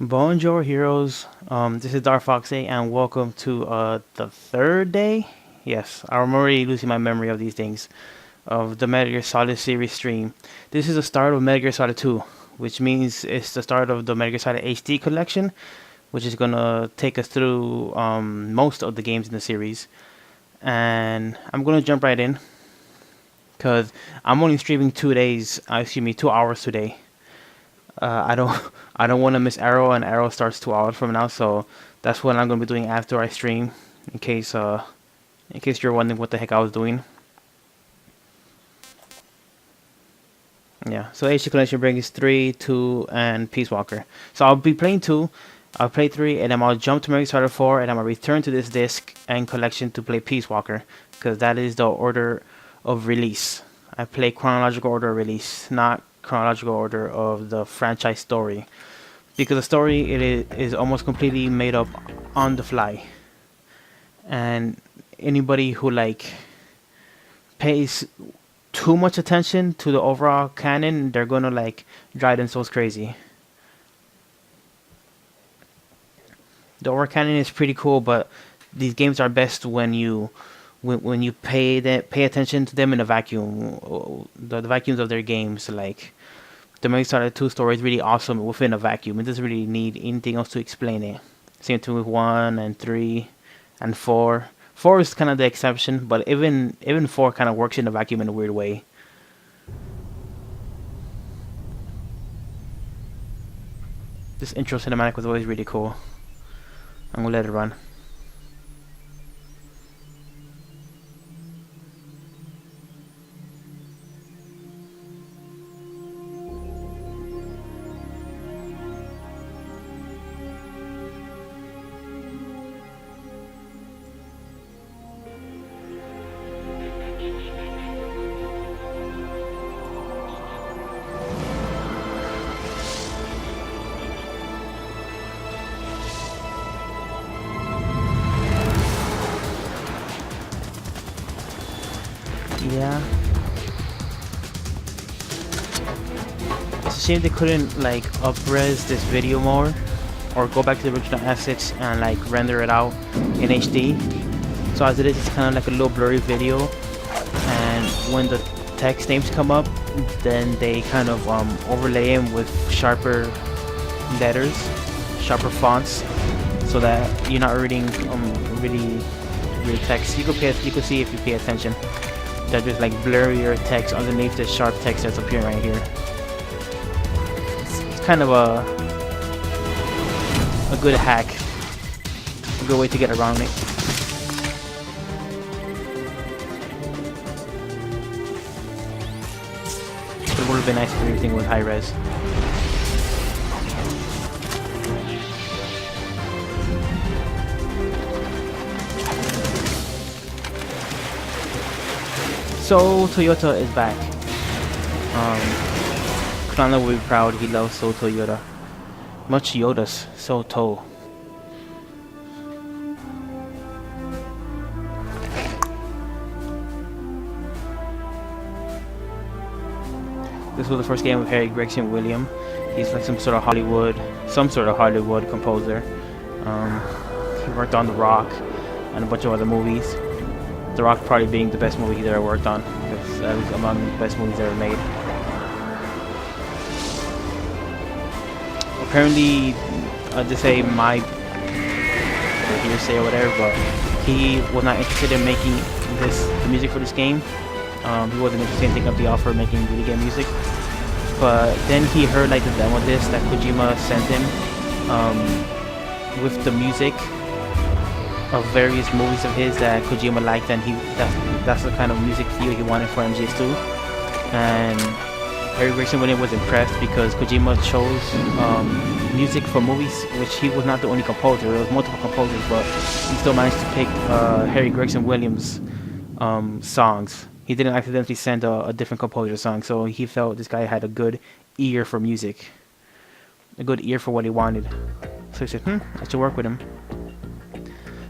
Bonjour, heroes. This is Darfox8, and welcome to the third day. Yes, I'm already losing my memory of these things. Of the Metal Gear Solid series stream. This is the start of Metal Gear Solid 2, which means it's the start of the Metal Gear Solid HD collection, which is gonna take us through most of the games in the series. And I'm gonna jump right in, cause I'm only streaming 2 days. Excuse me, 2 hours today. I don't I don't want to miss Arrow, and Arrow starts 2 hours from now, so that's what I'm gonna be doing after I stream. In case you're wondering what the heck I was doing. Yeah. So HD Collection brings 3, 2, and Peace Walker. So I'll be playing 2. I'll play 3, and then I'll jump to Metal Gear Solid 4, and I'm gonna return to this disc and collection to play Peace Walker, because that is the order of release. I play chronological order of release, not chronological order of the franchise story, because the story is almost completely made up on the fly, and anybody who pays too much attention to the overall canon, they're gonna drive themselves crazy. The overall canon is pretty cool, but these games are best when you pay attention to them in a vacuum. The vacuums of their games, like the Metal Gear Solid 2 story is really awesome within a vacuum. It doesn't really need anything else to explain it. Same thing with 1 and 3 and 4. 4 is kind of the exception, but even 4 kind of works in a vacuum in a weird way. This intro cinematic was always really cool. I'm gonna let it run. Yeah. It's a shame they couldn't up-res this video more, or go back to the original assets and render it out in HD. So as it is, it's kind of like a little blurry video, and when the text names come up, then they kind of overlay them with sharper letters, sharper fonts, so that you're not reading really text. You could see if you pay attention that there's blurrier text underneath the sharp text that's appearing right here. It's kind of a good hack, a good way to get around it. It would have been nice if everything was high res. So Toyota is back. Klana will be proud. He loves So Toyota. Much Yoda's So To. This was the first game with Harry Gregson Williams. He's like some sort of Hollywood composer. He worked on The Rock and a bunch of other movies. The Rock probably being the best movie he's ever worked on, because that was among the best movies ever made. Apparently, to say my hearsay or whatever, but he was not interested in making the music for this game. He wasn't interested in taking up the offer of making video game music. But then he heard the demo disc that Kojima sent him with the music of various movies of his that Kojima liked, and that's the kind of music feel he wanted for MGS2. And Harry Gregson Williams was impressed because Kojima chose music for movies, which he was not the only composer. There was multiple composers, but he still managed to pick Harry Gregson Williams songs. He didn't accidentally send a different composer song, so he felt this guy had a good ear for music, a good ear for what he wanted. So he said, I should work with him.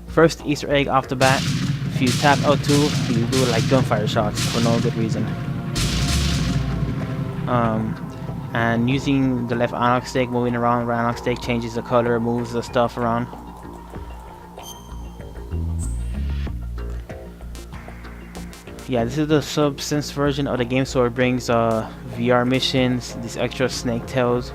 First Easter egg off the bat: if you tap L2, you do gunfire shots for no good reason. and using the left analog stick, moving around the analog stick changes the color, moves the stuff around. Yeah, this is the Substance version of the game, so it brings VR missions, these extra snake tails,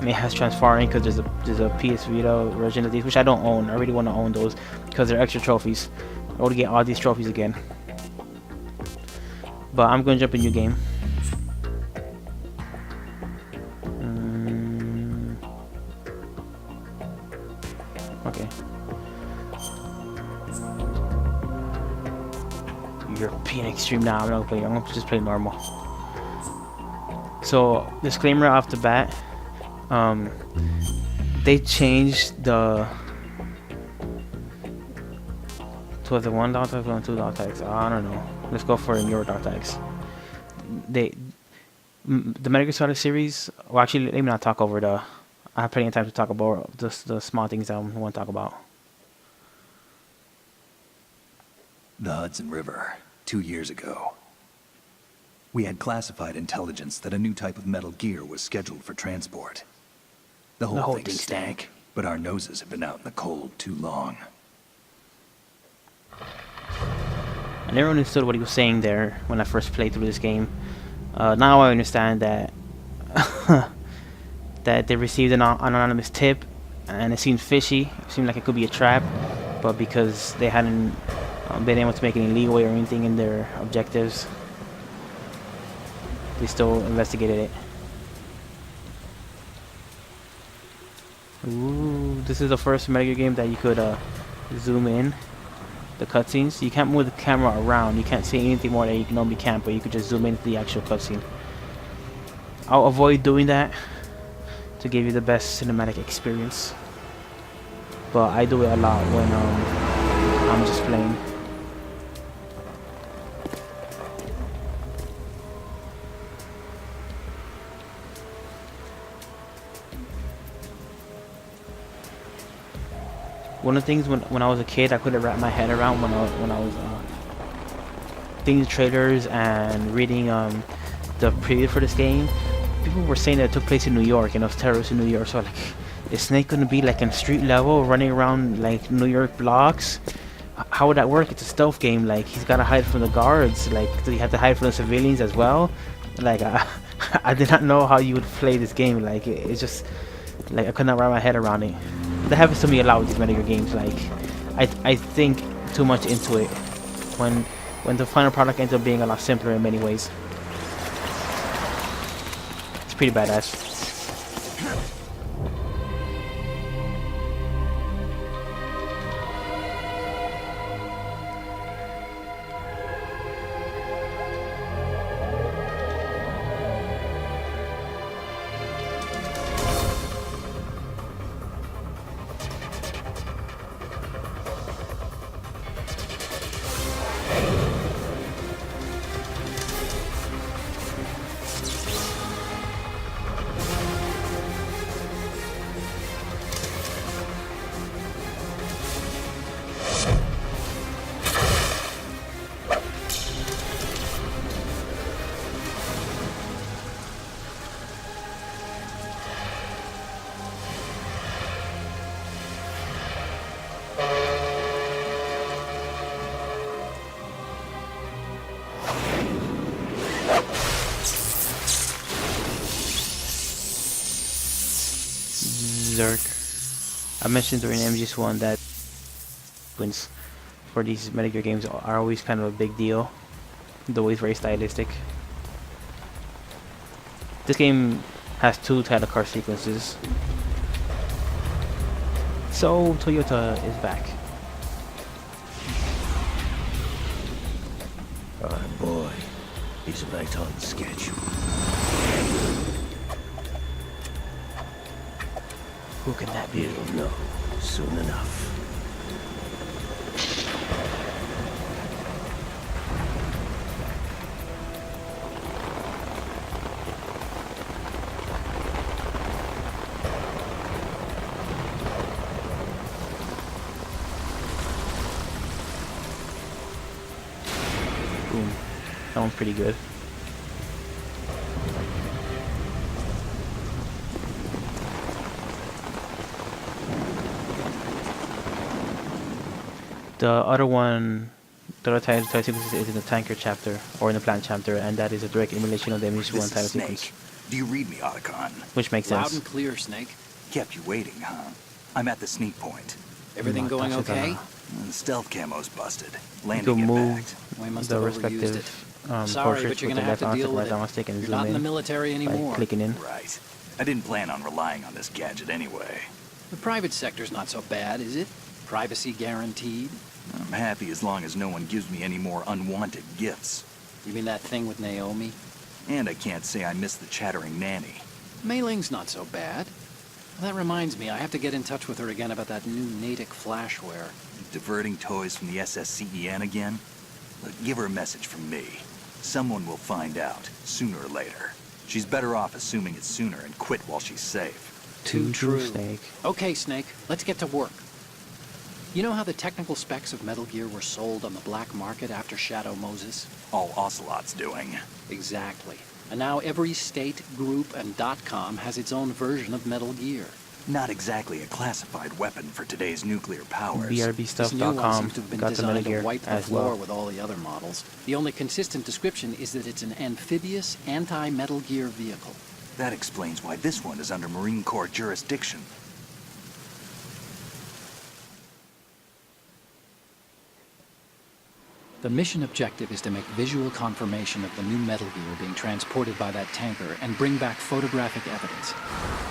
and it has transferring because there's a PS Vita version of these, which I don't own. I really want to own those because they're extra trophies. I want to get all these trophies again. But I'm going to jump in new game. Okay. European Extreme. Nah, I'm not playing. I'm gonna just play normal. So, disclaimer off the bat. They changed the. Was it one dog tags or two dog tags? I don't know. Let's go for your dog tags. The Metal Gear Solid series. Well, actually, let me not talk over the. I have plenty of time to talk about the small things I want to talk about. The Hudson River, 2 years ago. We had classified intelligence that a new type of Metal Gear was scheduled for transport. The whole thing stank, but our noses had been out in the cold too long. I never understood what he was saying there when I first played through this game. Now I understand that that they received an anonymous tip, and it seemed fishy. It seemed like it could be a trap, but because they hadn't been able to make any leeway or anything in their objectives, they still investigated it. Ooh, this is the first Metal Gear game that you could zoom in the cutscenes. You can't move the camera around. You can't see anything more that you normally can't, but you could just zoom into the actual cutscene. I'll avoid doing that to give you the best cinematic experience, but I do it a lot when I'm just playing. One of the things when I was a kid I couldn't wrap my head around when I was seeing the trailers and reading the preview for this game, people were saying that it took place in New York and it was terrorists in New York. So like, is Snake gonna be like on street level running around like New York blocks? How would that work? It's a stealth game. Like, he's gotta hide from the guards. Like, do you have to hide from the civilians as well? Like, I did not know how you would play this game. Like, it's just like I could not wrap my head around it. That happens to me a lot with these Metal Gear games. Like, I think too much into it when the final product ends up being a lot simpler in many ways. It's pretty badass. I mentioned during MGS1 that wins for these Metal Gear games are always kind of a big deal. They're always very stylistic. This game has 2 title card sequences. So Toyota is back. Oh boy, he's back on schedule. Who can that be? You'll know soon enough. Boom. That one's pretty good. The other one, the other title sequence is in the tanker chapter or in the plant chapter, and that is a direct emulation of the MH1 This title is Snake. sequence, Do you read me, Otacon? which makes Loud sense. and clear, Snake. Kept you waiting, huh? I'm at the sneak point. Everything going okay? The stealth camo's busted. You Landing can move impact. We must the have overused it. respective Sorry, portraits but you're with the gonna have left to deal analytic, with right it. analytic, and You're zoom not in the in military by anymore. clicking in. Right. I didn't plan on relying on this gadget anyway. The private sector's not so bad, is it? Privacy guaranteed. I'm happy as long as no one gives me any more unwanted gifts. You mean that thing with Naomi? And I can't say I miss the chattering nanny. Mei Ling's not so bad. Well, that reminds me, I have to get in touch with her again about that new Natick flashware. Diverting toys from the SSCEN again? Look, give her a message from me. Someone will find out, sooner or later. She's better off assuming it sooner and quit while she's safe. Too true. Snake. Okay, Snake, let's get to work. You know how the technical specs of Metal Gear were sold on the black market after Shadow Moses? All Ocelot's doing. Exactly. And now every state, group, and .com has its own version of Metal Gear. Not exactly a classified weapon for today's nuclear powers. This new one BRBstuff.com seems to have been got the Metal designed to Gear wipe the as floor well. with all the other models. The only consistent description is that it's an amphibious, anti-Metal Gear vehicle. That explains why this one is under Marine Corps jurisdiction. The mission objective is to make visual confirmation of the new Metal Gear being transported by that tanker and bring back photographic evidence.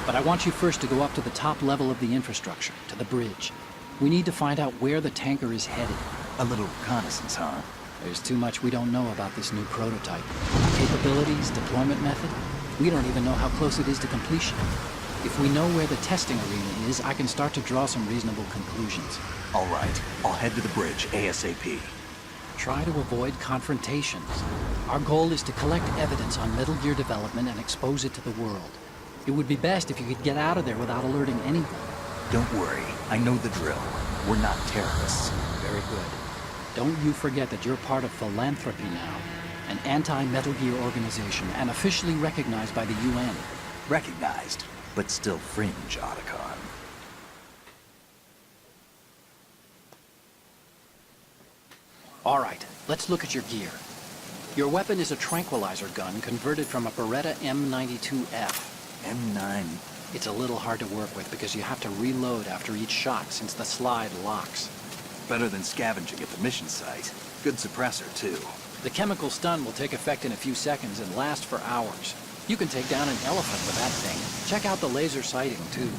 But I want you first to go up to the top level of the infrastructure, to the bridge. We need to find out where the tanker is headed. A little reconnaissance, huh? There's too much we don't know about this new prototype. Capabilities, deployment method. We don't even know how close it is to completion. If we know where the testing arena is, I can start to draw some reasonable conclusions. All right, I'll head to the bridge ASAP. Try to avoid confrontations. Our goal is to collect evidence on Metal Gear development and expose it to the world. It would be best if you could get out of there without alerting anyone. Don't worry, I know the drill. We're not terrorists. Very good. Don't you forget that you're part of Philanthropy now, an anti-Metal Gear organization and officially recognized by the UN. Recognized, but still fringe, Otacon. All right, let's look at your gear. Your weapon is a tranquilizer gun converted from a Beretta M92F. M9. It's a little hard to work with because you have to reload after each shot since the slide locks. Better than scavenging at the mission site. Good suppressor, too. The chemical stun will take effect in a few seconds and last for hours. You can take down an elephant with that thing. Check out the laser sighting, too.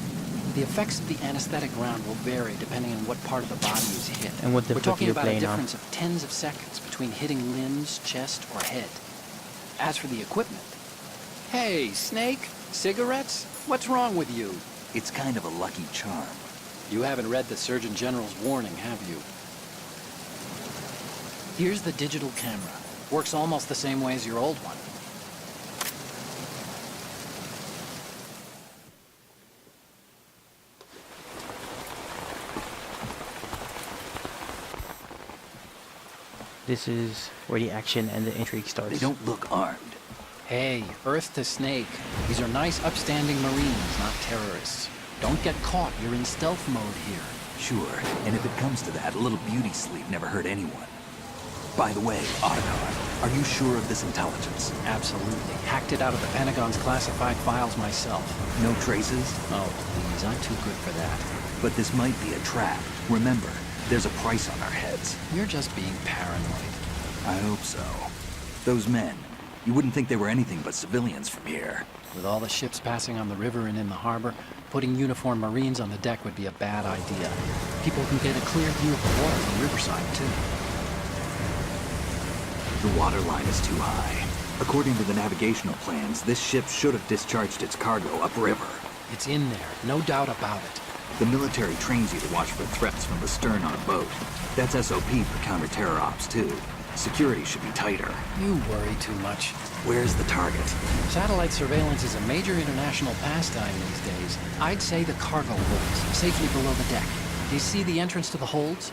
The effects of the anesthetic round will vary depending on what part of the body is hit. And what We're difficulty talking you're about a playing on. difference of tens of seconds between hitting limbs, chest, or head. As for the equipment... Hey, Snake, cigarettes? What's wrong with you? It's kind of a lucky charm. You haven't read the Surgeon General's warning, have you? Here's the digital camera. Works almost the same way as your old one. This is where the action and the intrigue starts. They don't look armed. Hey, Earth to Snake. These are nice, upstanding Marines, not terrorists. Don't get caught. You're in stealth mode here. Sure, and if it comes to that, a little beauty sleep never hurt anyone. By the way, Otacon, are you sure of this intelligence? Absolutely. Hacked it out of the Pentagon's classified files myself. No traces? Oh, please, I'm too good for that. But this might be a trap. Remember, there's a price on our heads. You're just being paranoid. I hope so. Those men, you wouldn't think they were anything but civilians from here. With all the ships passing on the river and in the harbor, putting uniformed Marines on the deck would be a bad idea. People can get a clear view of the water from Riverside, too. The water line is too high. According to the navigational plans, this ship should have discharged its cargo upriver. It's in there, no doubt about it. The military trains you to watch for threats from the stern on a boat. That's SOP for counter-terror ops, too. Security should be tighter. You worry too much. Where's the target? Satellite surveillance is a major international pastime these days. I'd say the cargo holds, safely below the deck. Do you see the entrance to the holds?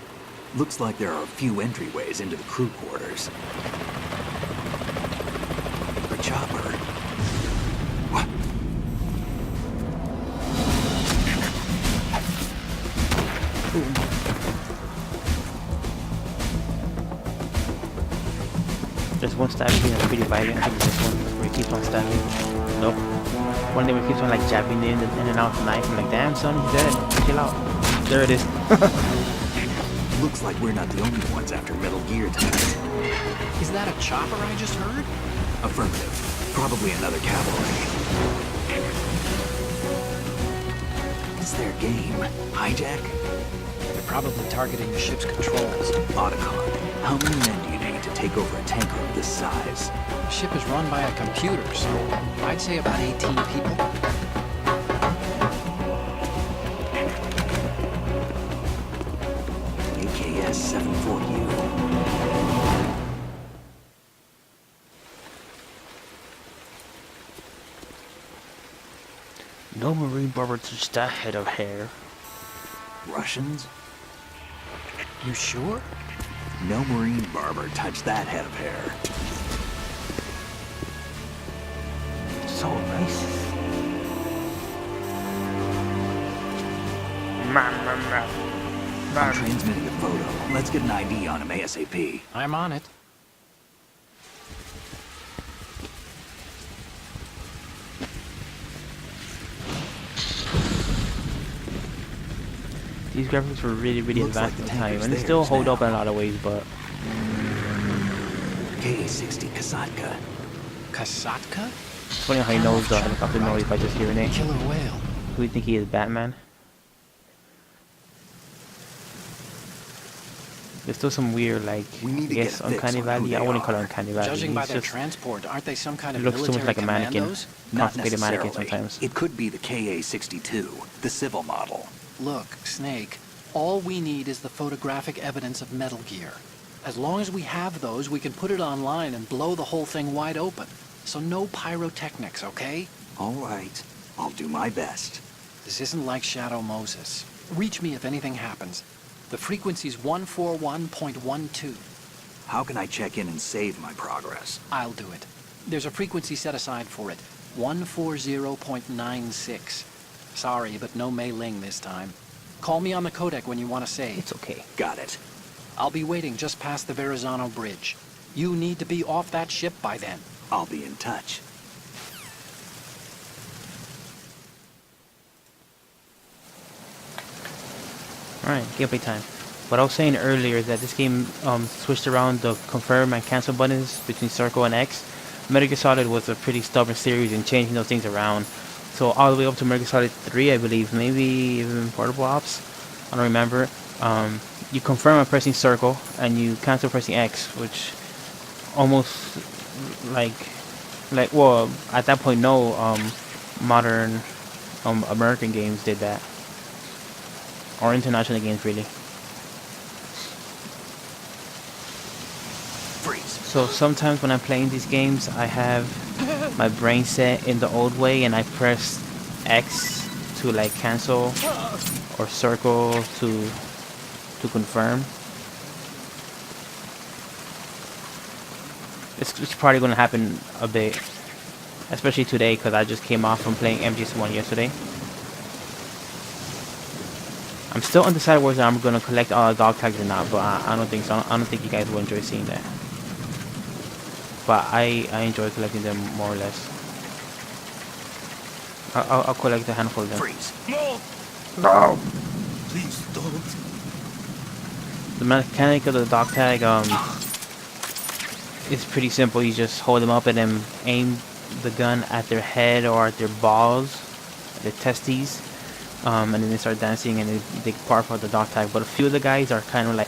Looks like there are a few entryways into the crew quarters. A chopper. What? There's one stabbing scene that's pretty violent. I think it's this one where he keeps on stabbing. Nope. One day where he keeps on like jabbing in and out with the knife. I'm like, damn son, he's dead. Chill out. There it is. Looks like we're not the only ones after Metal Gear tonight. Is that a chopper I just heard? Affirmative. Probably another cavalry. What's their game? Hijack? They're probably targeting the ship's controls. Otacon. How many men do you need to take over a tanker of this size? The ship is run by a computer, so I'd say about 18 people. AKS 74U. No Marine barber touched that head of hair. Russians? You sure? No Marine barber touched that head of hair. So racist. I'm transmitting a photo. Let's get an ID on him ASAP. I'm on it. These graphics were really Looks like advanced the at the time, tanker's and they theirs still hold now. up in a lot of ways, but KA-60 Kasatka. Kasatka? it's funny how he knows the helicopter noise by just hearing it. Killer whale. Who do you think he is, Batman? There's still some weird, like, We need I to guess, get a fix uncanny on valley. who I they wouldn't call it are. uncanny valley. Judging by He's their just, transport, aren't they some kind he of looks so military much like a mannequin. commandos? Not Constipated mannequin necessarily. sometimes. It could be the KA-62, the civil model. Look, Snake, all we need is the photographic evidence of Metal Gear. As long as we have those, we can put it online and blow the whole thing wide open. So no pyrotechnics, okay? All right. I'll do my best. This isn't like Shadow Moses. Reach me if anything happens. The frequency's 141.12. How can I check in and save my progress? I'll do it. There's a frequency set aside for it. 140.96. Sorry, but no Mei Ling this time. Call me on the codec when you want to save. It's okay. Got it. I'll be waiting just past the Verrazano Bridge. You need to be off that ship by then. I'll be in touch. Alright, gameplay time. What I was saying earlier is that this game switched around the confirm and cancel buttons between circle and X. Metal Gear Solid was a pretty stubborn series in changing those things around. So all the way up to Metal Gear Solid 3, I believe, maybe even Portable Ops, I don't remember. You confirm by pressing circle, and you cancel pressing X, which almost well, at that point, no modern American games did that, or international games really. Freeze. So sometimes when I'm playing these games, I have my brain set in the old way, and I press X to like cancel, or circle to confirm. It's probably going to happen a bit, especially today, because I just came off from playing MGS1 yesterday. I'm still undecided whether I'm going to collect all the dog tags or not, but I don't think so. I don't think you guys will enjoy seeing that. But I enjoy collecting them more or less. I'll collect a handful of them. Freeze. No! Please don't. The mechanic of the dog tag is pretty simple. You just hold them up and then aim the gun at their head or at their balls, their testes, and then they start dancing and they bark out the dog tag. But a few of the guys are kind of like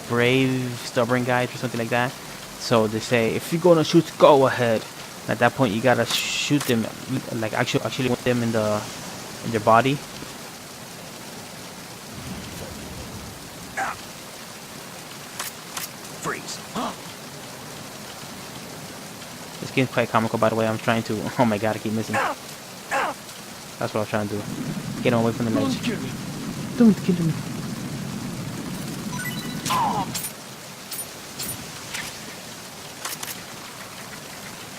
brave, stubborn guys or something like that. So they say, if you're gonna shoot, go ahead. At that point, you gotta shoot them, like actually with them in their body. Freeze. This game's quite comical, by the way. I'm trying to. Oh my god, I keep missing. That's what I was trying to do. Get him away from the ledge. Don't kill me. Don't kill me.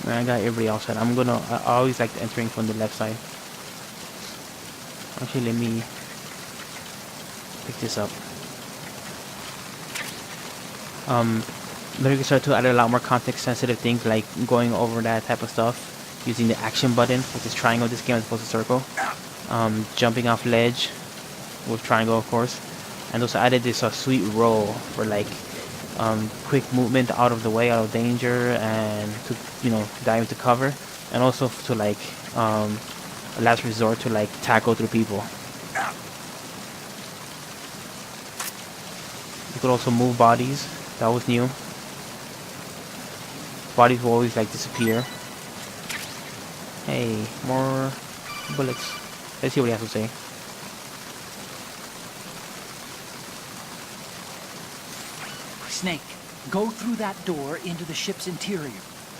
Man, I got everybody outside. I always like entering from the left side. Actually, let me pick this up. Then you can start to add a lot more context-sensitive things, like going over that type of stuff, using the action button, which is triangle this game as opposed to circle. Jumping off ledge with triangle, of course. And also added this sweet roll for like quick movement out of the way, out of danger, and to dive into cover, and also to like a last resort to like tackle through people. You could also move bodies. That was new. Bodies will always like disappear. Hey, more bullets. Let's see what he has to say. Snake, go through that door into the ship's interior.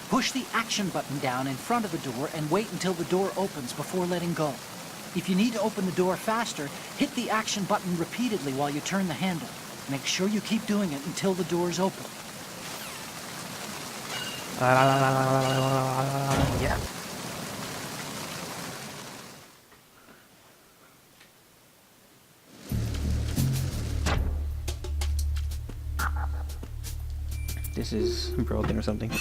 Push the action button down in front of the door and wait until the door opens before letting go. If you need to open the door faster, hit the action button repeatedly while you turn the handle. Make sure you keep doing it until the door's open. Yeah. This is broken or something.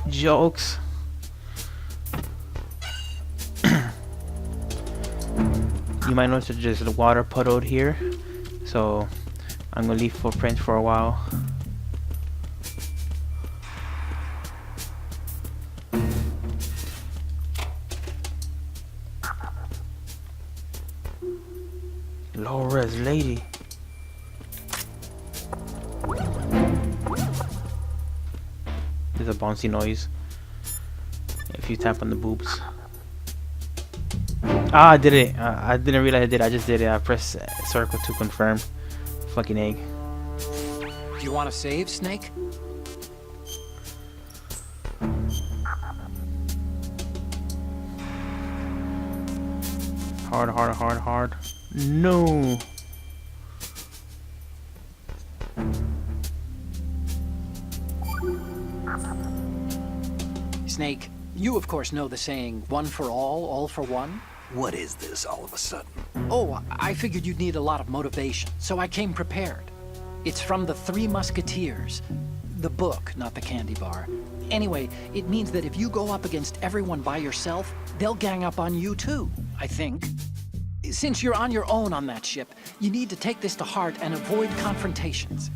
Jokes. You might notice there's just a water puddled here, so I'm gonna leave footprints for a while. Low res lady. There's a bouncy noise if you tap on the boobs. Ah, I did it. I didn't realize I did. I just did it. I pressed circle to confirm. Fucking egg. Do you want to save, Snake? Hard, hard, hard, hard. No. Snake, you of course know the saying, one for all for one? What is this all of a sudden? Oh, I figured you'd need a lot of motivation, so I came prepared. It's from the Three Musketeers. The book, not the candy bar. Anyway, it means that if you go up against everyone by yourself, they'll gang up on you too, I think. Since you're on your own on that ship, you need to take this to heart and avoid confrontations.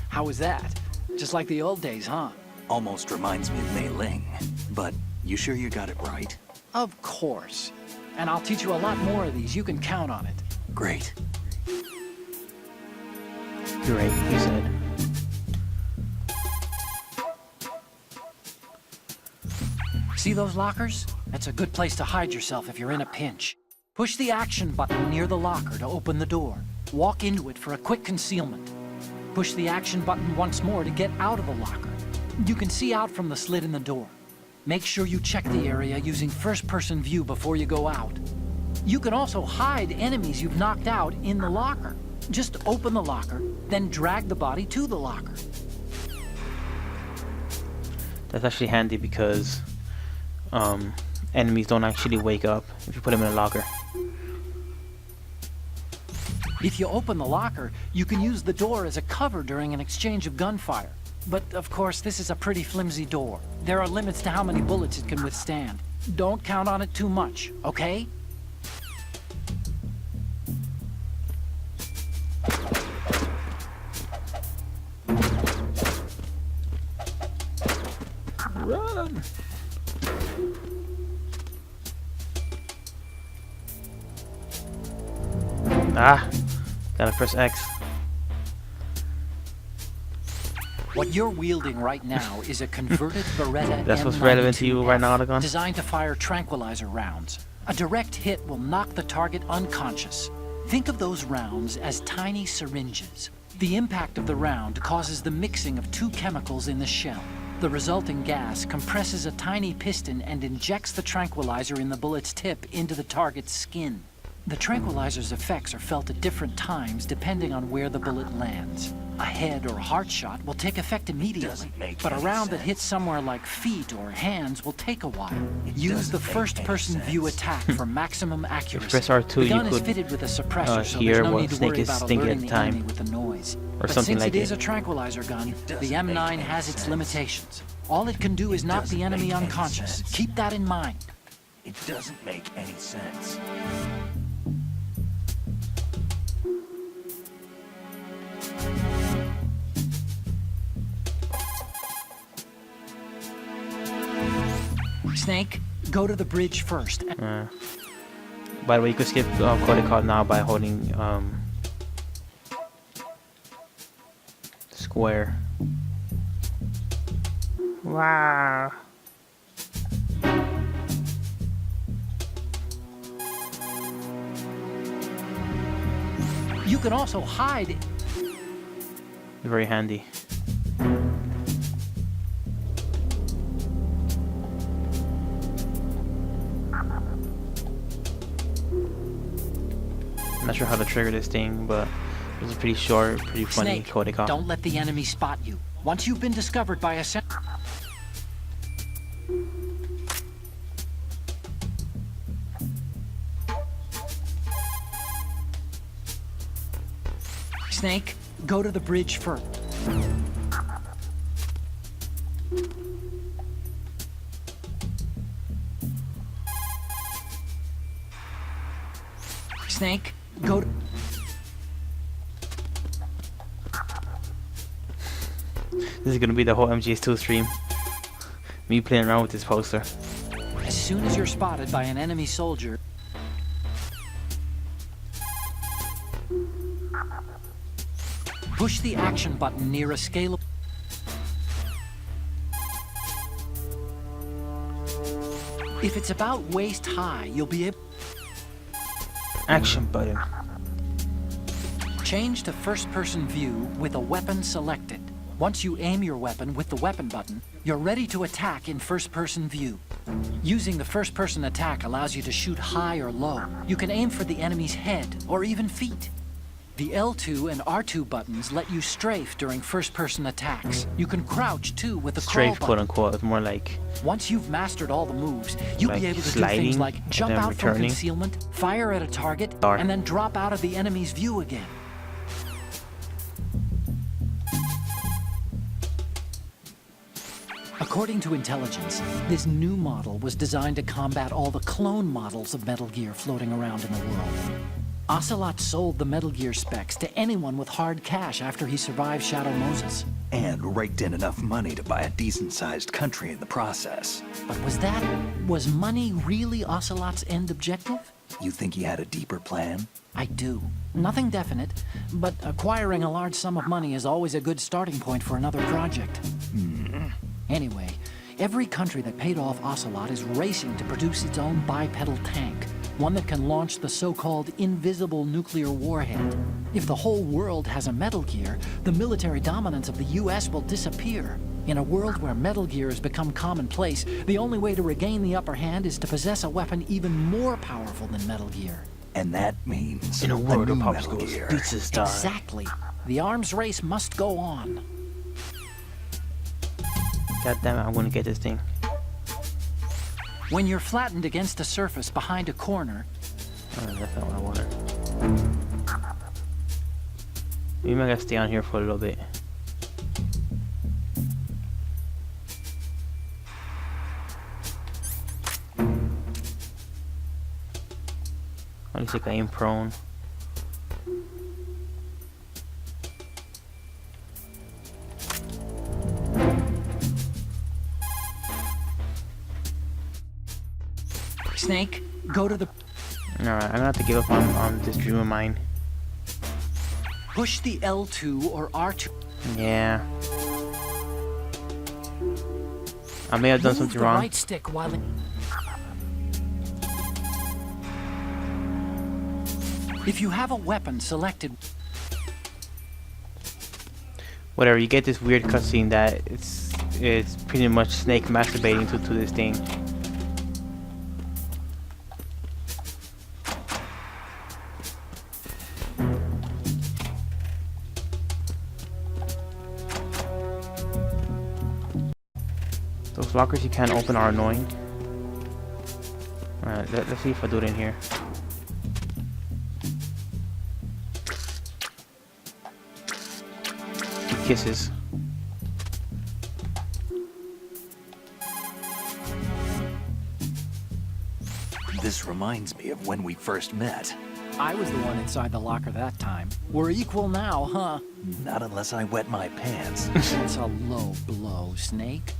How was that? Just like the old days, huh? Almost reminds me of Mei Ling. But you sure you got it right? Of course. And I'll teach you a lot more of these. You can count on it. Great. Great, he said. See those lockers? That's a good place to hide yourself if you're in a pinch. Push the action button near the locker to open the door. Walk into it for a quick concealment. Push the action button once more to get out of the locker. You can see out from the slit in the door. Make sure you check the area using first-person view before you go out. You can also hide enemies you've knocked out in the locker. Just open the locker, then drag the body to the locker. That's actually handy because enemies don't actually wake up if you put them in a locker. If you open the locker, you can use the door as a cover during an exchange of gunfire. But, of course, this is a pretty flimsy door. There are limits to how many bullets it can withstand. Don't count on it too much, okay? Run! Ah! Gotta press X. What you're wielding right now is a converted Beretta That's what's M92F relevant to you right now, Otagon? designed to fire tranquilizer rounds. A direct hit will knock the target unconscious. Think of those rounds as tiny syringes. The impact of the round causes the mixing of two chemicals in the shell. The resulting gas compresses a tiny piston and injects the tranquilizer in the bullet's tip into the target's skin. The tranquilizer's effects are felt at different times depending on where the bullet lands. A head or heart shot will take effect immediately, but a round that hits somewhere like feet or hands will take a while. Use the first-person view attack for maximum accuracy. Press R2, the gun you is could fitted with a suppressor, so hear there's no what need to Snake worry is about thinking at alerting the the time. enemy with the noise. Or But something since like it is it. a tranquilizer gun, the M9 has its limitations. All it can do is knock the enemy unconscious. Keep that in mind. It doesn't make any sense. Snake, go to the bridge first. By the way, you can skip code call now by holding square. Wow. You can also hide. Very handy. I'm not sure how to trigger this thing, but it was pretty short, pretty funny Snake, code call. don't let the enemy spot you. Once you've been discovered by a Snake, go to the bridge first. Snake, go to... This is gonna be the whole MGS2 stream. Me playing around with this poster. As soon as you're spotted by an enemy soldier, push the action button near a scalable... If it's about waist high, you'll be able... Action button. Change to first-person view with a weapon selected. Once you aim your weapon with the weapon button, you're ready to attack in first-person view. Using the first-person attack allows you to shoot high or low. You can aim for the enemy's head or even feet. The L2 and R2 buttons let you strafe during first-person attacks. You can crouch too with the crawl Strafe, button. quote unquote. It's more like Once you've mastered all the moves, you'll Like be able to do sliding things like and jump then out from returning. concealment, fire at a target, Or- and then drop out of the enemy's view again. According to intelligence, this new model was designed to combat all the clone models of Metal Gear floating around in the world. Ocelot sold the Metal Gear specs to anyone with hard cash after he survived Shadow Moses. And raked in enough money to buy a decent-sized country in the process. But was money really Ocelot's end objective? You think he had a deeper plan? I do. Nothing definite, but acquiring a large sum of money is always a good starting point for another project. Anyway, every country that paid off Ocelot is racing to produce its own bipedal tank, one that can launch the so-called invisible nuclear warhead. If the whole world has a Metal Gear, the military dominance of the US will disappear. In a world where Metal Gear has become commonplace, the only way to regain the upper hand is to possess a weapon even more powerful than Metal Gear. And that means in a world new of Metal popsicles, Gear. pizzas die. Exactly. The arms race must go on. God damn it, I'm gonna get this thing. When you're flattened against a surface behind a corner, Oh, that's not what I wanted. Maybe I gotta stay on here for a little bit. At least like I aim prone. Snake, go to the... Alright, I'm gonna have to give up on this dream of mine. Push the L2 or R2. Yeah. I may have done Move something the wrong. right stick while it... If you have a weapon selected... Whatever, you get this weird cutscene that it's pretty much Snake masturbating to this thing. Those lockers you can't open are annoying. Alright, let's see if I do it in here. Kisses. This reminds me of when we first met. I was the one inside the locker that time. We're equal now, huh? Not unless I wet my pants. That's a low blow, Snake.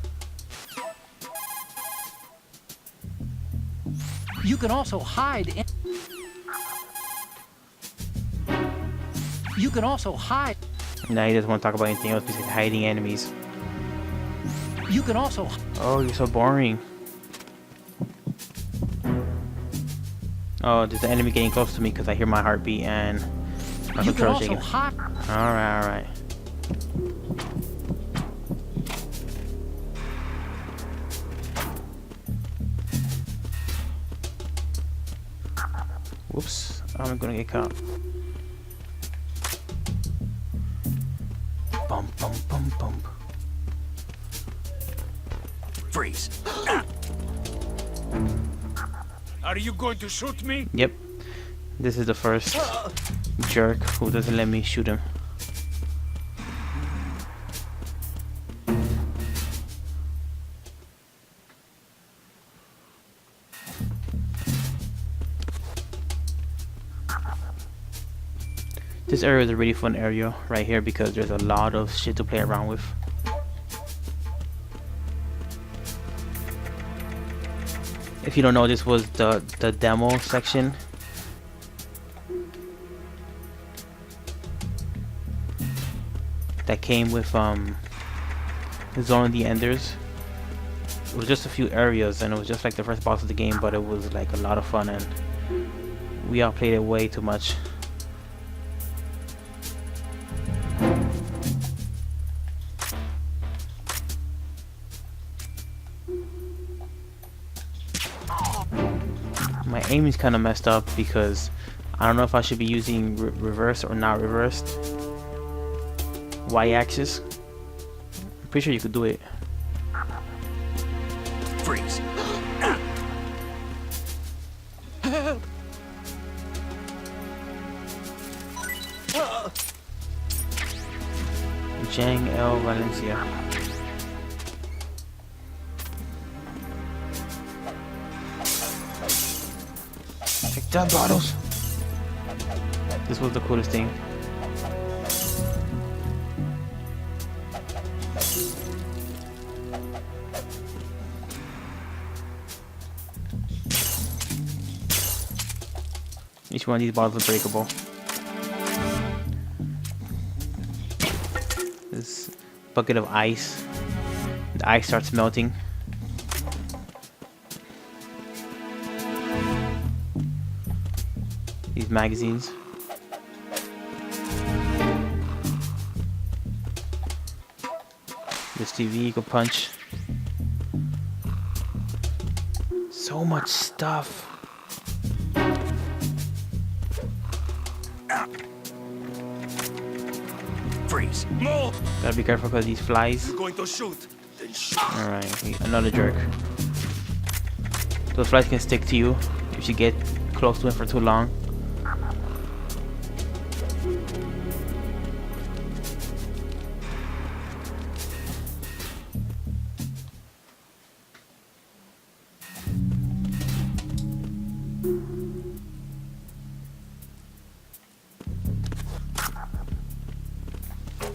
You can also hide in... You can also hide... Now he doesn't want to talk about anything else besides hiding enemies. You can also... Oh, you're so boring. Oh, there's an enemy getting close to me because I hear my heartbeat and my You can control's also shaking. hide... Alright, alright. Whoops, I'm gonna get caught. Bump, bump, bump, bump. Freeze. Are you going to shoot me? Yep. This is the first jerk who doesn't let me shoot him. This area is a really fun area right here because there's a lot of shit to play around with. If you don't know, this was the demo section. That came with Zone of the Enders. It was just a few areas and it was just like the first boss of the game, but it was like a lot of fun and we all played it way too much. My aim is kind of messed up because I don't know if I should be using reverse or not reversed. Y-axis. I'm pretty sure you could do it. Freeze. Jang L. Valencia. Take that, bottles. This was the coolest thing. Each one of these bottles is breakable. This bucket of ice. The ice starts melting. These magazines. This TV you can punch. So much stuff. Freeze. No! Gotta be careful because these flies. You're going to shoot. Then shoot. Alright, another jerk. Those flies can stick to you if you get close to it for too long.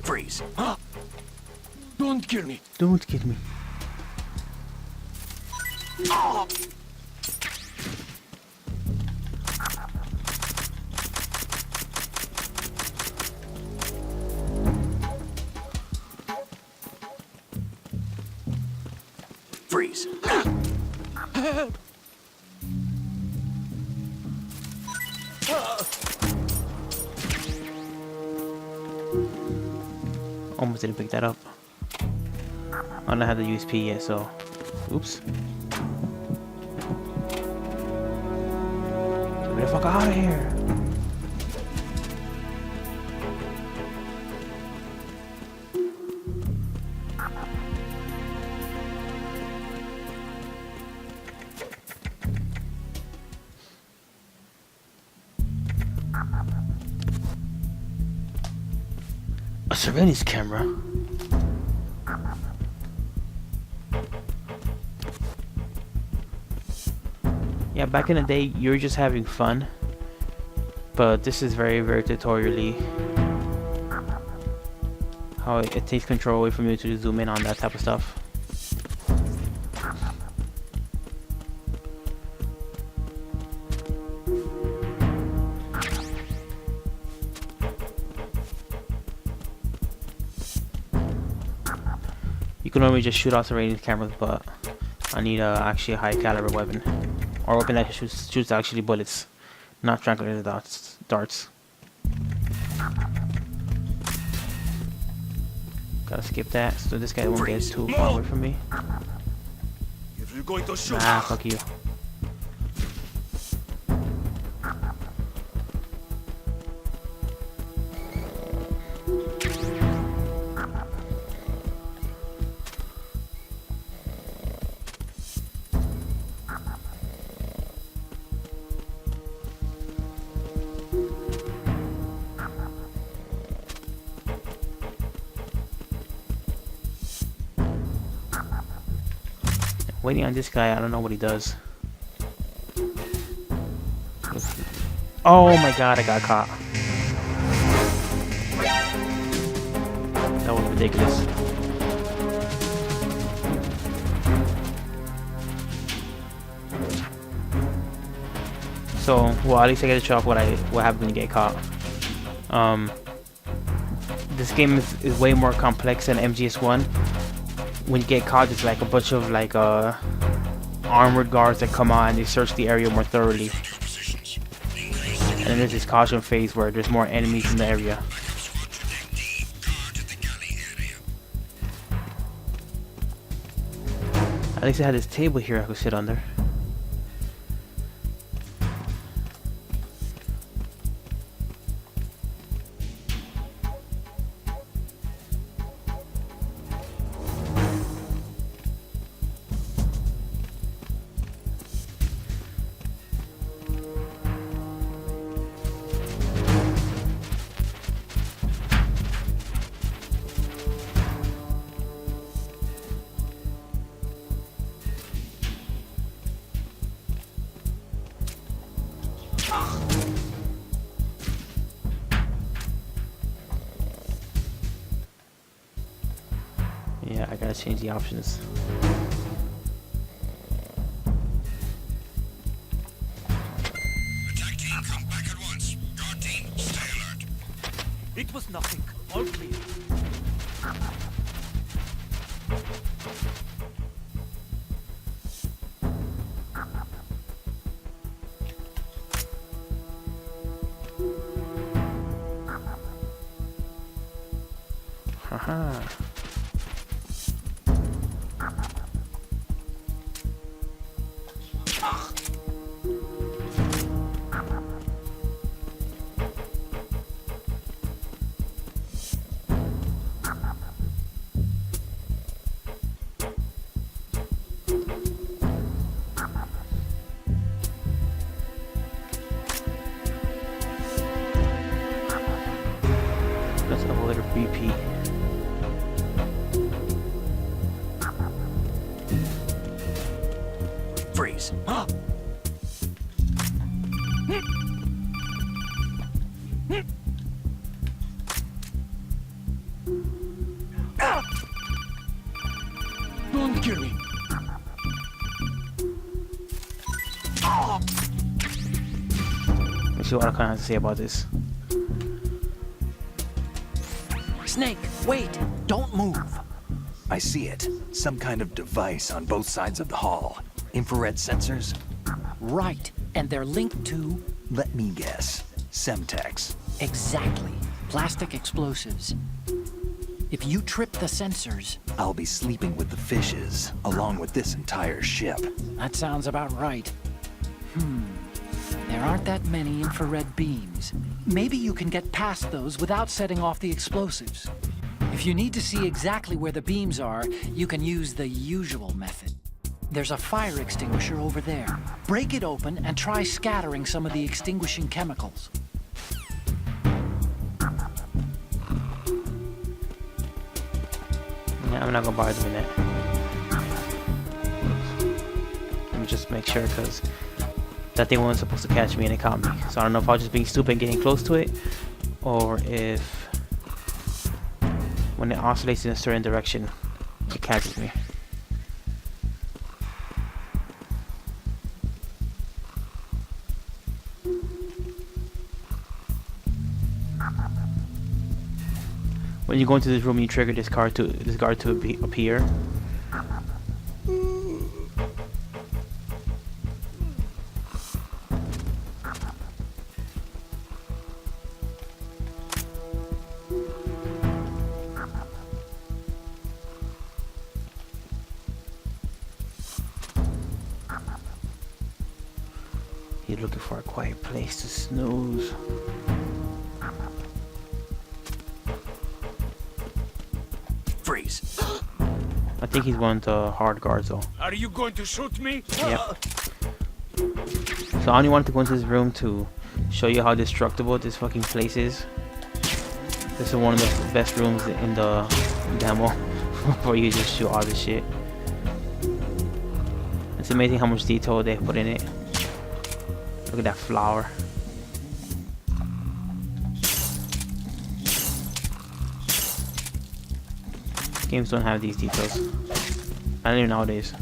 Freeze. Don't kill me. Don't kill me. Freeze. Almost didn't pick that up. I don't have the USP yet, so oops. Get the fuck out of here. surveillance camera. Yeah, back in the day, you were just having fun. But this is very, very tutorially. How it takes control away from you to zoom in on that type of stuff. You can normally just shoot off the surveillance cameras, but I need actually a high caliber weapon. Or a weapon that shoots actually bullets, not tranquilizer darts. Gotta skip that so this guy won't get too far away from me. If you're going to shoot, Nah, fuck you. Waiting on this guy, I don't know what he does. Oh my god, I got caught. That was ridiculous. So, well, at least I get to show off what happens when you get caught. This game is way more complex than MGS1. When you get caught, it's like a bunch of like armored guards that come out and they search the area more thoroughly. And then there's this caution phase where there's more enemies in the area. At least I had this table here I could sit under. Yeah, I gotta change the options. attack team, come back at once. Guard team, stay alert. It was nothing. All clear. Haha. Let's avoid a repeat. Freeze. Huh? Don't kill me. Let's see what I can have to say about this. Snake, wait. Don't move. I see it. Some kind of device on both sides of the hall. Infrared sensors? Right. And they're linked to... Let me guess. Semtex. Exactly. Plastic explosives. If you trip the sensors... I'll be sleeping with the fishes, along with this entire ship. That sounds about right. There aren't that many infrared beams. Maybe you can get past those without setting off the explosives. If you need to see exactly where the beams are, you can use the usual method. There's a fire extinguisher over there. Break it open and try scattering some of the extinguishing chemicals. Yeah, I'm not gonna bother doing that. Let me just make sure, because that thing wasn't supposed to catch me and it caught me. So I don't know if I was just being stupid and getting close to it, or if when it oscillates in a certain direction, it catches me. When you go into this room, you trigger this guard to appear. You're looking for a quiet place to snooze. Freeze. I think he's one of the hard guards though. Are you going to shoot me? Yep. So I only wanted to go into this room to show you how destructible this fucking place is. This is one of the best rooms in the demo where you just shoot all this shit. It's amazing how much detail they put in it. Look at that flower. Games don't have these details. I don't even nowadays.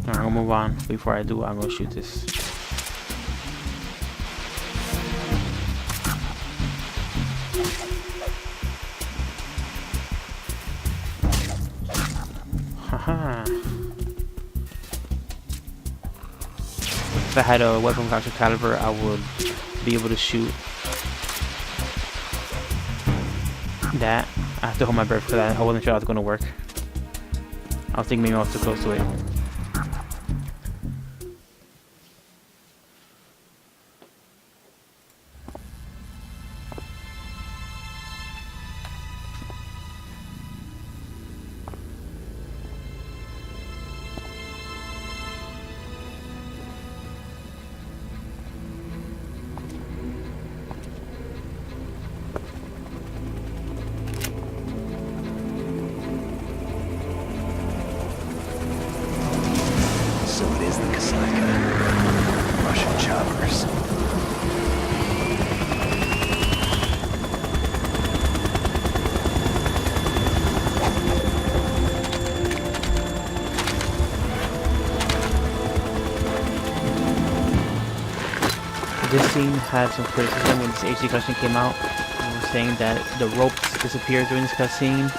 Alright, I'll move on. Before I do, I'm gonna shoot this. Haha. If I had a weapon with actual caliber, I would be able to shoot that. I have to hold my breath for that. I wasn't sure how it was going to work. I was thinking maybe I was too close to it. So it is the Kasaka. Russian choppers. This scene had some criticism when this HD cutscene came out. They were saying that the ropes disappeared during this cutscene.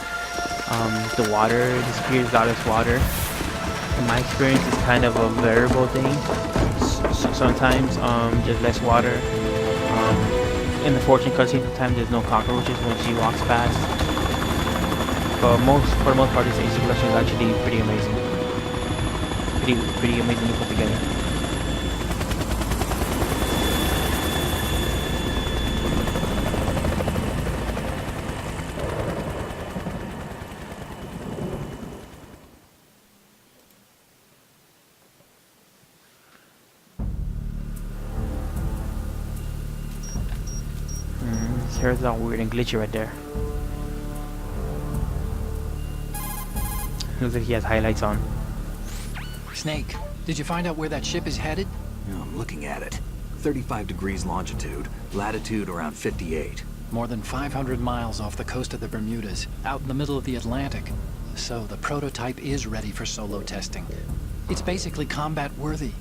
The water disappears, goddess water. In my experience, it's kind of a variable thing. Sometimes there's less water. In the fortune cutscene, sometimes there's no cockroaches when she walks past. But for the most part, this HD collection is actually pretty amazing. Pretty amazingly put together. His hair's all weird and glitchy right there. Looks like he has highlights on. Snake, did you find out where that ship is headed? Oh, I'm looking at it. 35 degrees longitude, latitude around 58. More than 500 miles off the coast of the Bermudas, out in the middle of the Atlantic. So the prototype is ready for solo testing. It's basically combat worthy.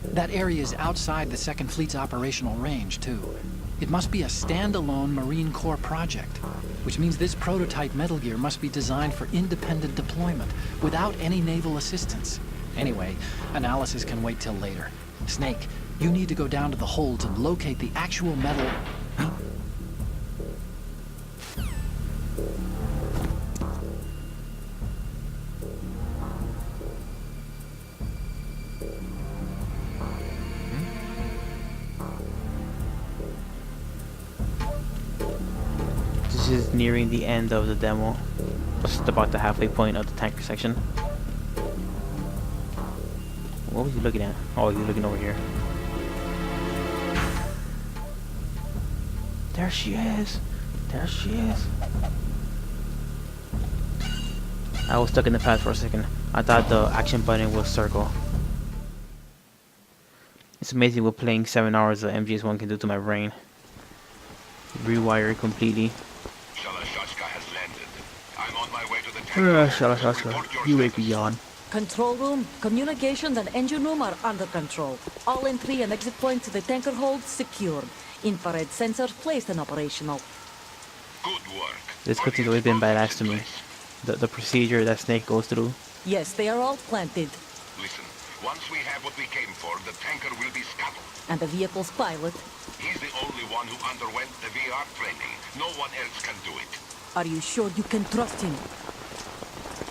That area is outside the Second Fleet's operational range, too. It must be a standalone Marine Corps project, which means this prototype Metal Gear must be designed for independent deployment, without any naval assistance. Anyway, analysis can wait till later. Snake, you need to go down to the holds and locate the actual metal... This is nearing the end of the demo. Just about the halfway point of the tanker section. What was he looking at? Oh, he was looking over here. There she is. There she is. I was stuck in the past for a second. I thought the action button was circle. It's amazing what playing 7 hours of MGS1 can do to my brain. Rewired completely. Shalashashka has landed. I'm on my way to the tank. Shalashashka, you make me yawn. Control room, communications and engine room are under control. All entry and exit points to the tanker hold secured. Infrared sensors placed and operational. Good work. This cooktie's always been badass to me. The procedure that Snake goes through. Yes, they are all planted. Listen, once we have what we came for, the tanker will be scuttled. And the vehicle's pilot. He's the only one who underwent the VR training. No one else can do it. Are you sure you can trust him?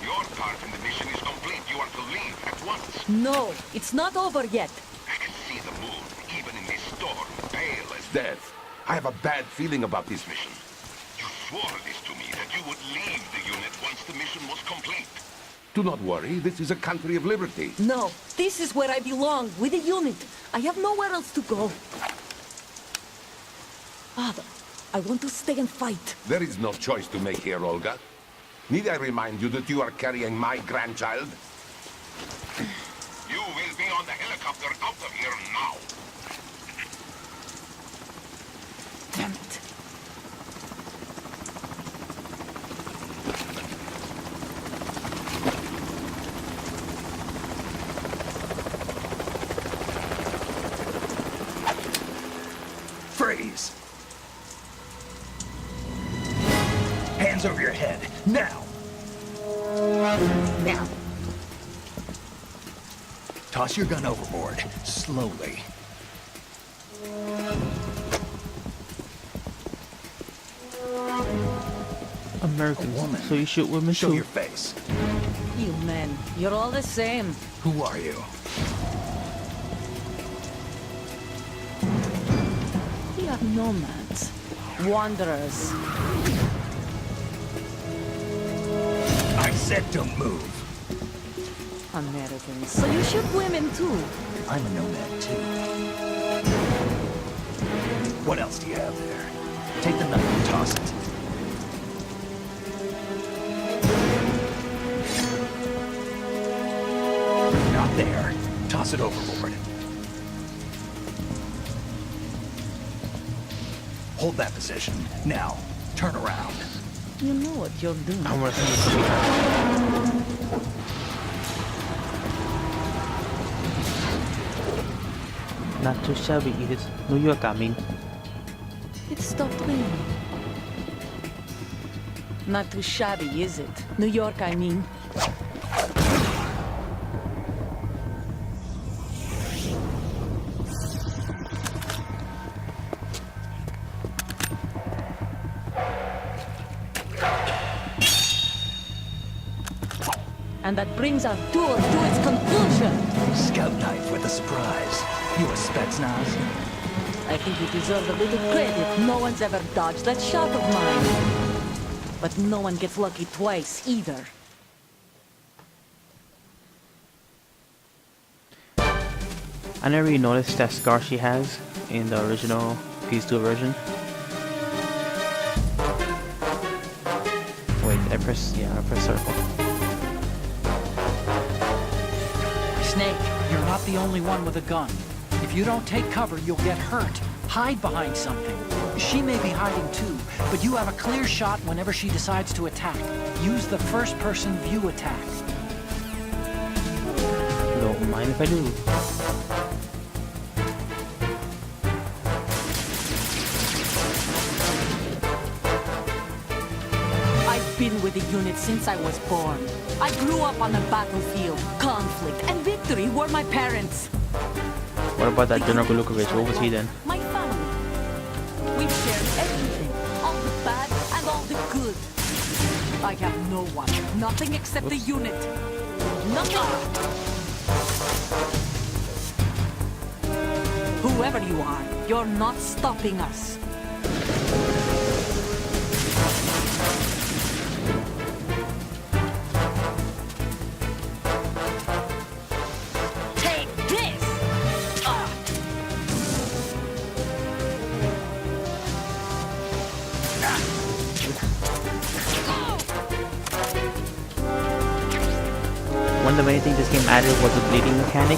Your part in the mission is complete. You are to leave at once. No, it's not over yet. I can see the moon, even in this storm, pale as Death. I have a bad feeling about this mission. you swore this to me, that you would leave the unit once the mission was complete. Do not worry, this is a country of liberty. No, this is where I belong, with the unit. I have nowhere else to go. Father, I want to stay and fight. There is no choice to make here, Olga. Need I remind you that you are carrying my grandchild? You will be on the helicopter out of here now. Damn it. Freeze! Hands over your head, now! Now. Toss your gun overboard, slowly. American woman. So you shoot women Show too. your face. You men, you're all the same. Who are you? We are nomads. Wanderers. I said don't move. Americans. So you shoot women too. I'm a nomad too. What else do you have there? Take the knife and toss it. Not there. Toss it overboard. Hold that position. Now, turn around. You know what you're doing. I want to see you. Not too shabby, it is New York, I mean. It stopped raining. Not too shabby, is it? New York, I mean. And that brings our tour to its conclusion. Scout knife with a surprise. You a Spetsnaz? I think you deserve a little credit. No one's ever dodged that shot of mine. But no one gets lucky twice, either. I never really noticed that scar she has in the original PS2 version. Wait, I press circle. Snake, you're not the only one with a gun. If you don't take cover, you'll get hurt. Hide behind something. She may be hiding too, but you have a clear shot whenever she decides to attack. Use the first-person view attack. Don't mind if I do. I've been with the unit since I was born. I grew up on the battlefield. Conflict and victory were my parents. What about that General Golukovich? What was he then? My family. We've shared everything. All the bad and all the good. I have no one. Nothing except the unit. Nothing. Whoever you are, you're not stopping us. Take this! one of the main things this game added was the bleeding mechanic.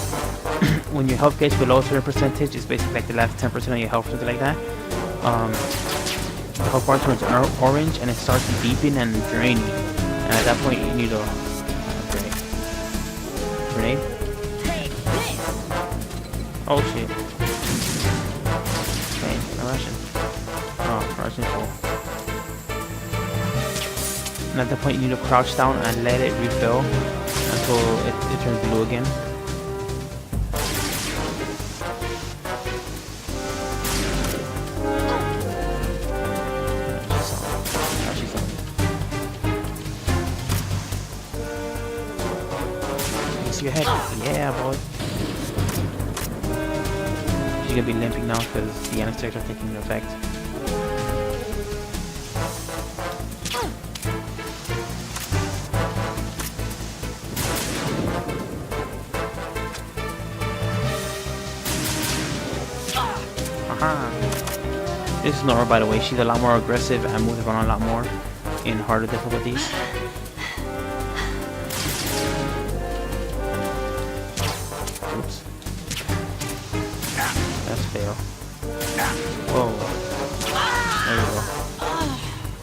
When your health gets below a certain percentage, it's basically like the last 10% of your health, something like that. The health bar turns orange and it starts beeping and draining. And at that point, you need a grenade. Oh shit. Okay, a Russian. Oh, Russian full. And at that point, you need to crouch down and let it refill until it turns blue again. Your head. Yeah, boy. She's gonna be limping now because the anesthetics are taking effect. Aha! This is Nora, by the way. She's a lot more aggressive and moves around a lot more in harder difficulties. That's fail. Whoa. There we go.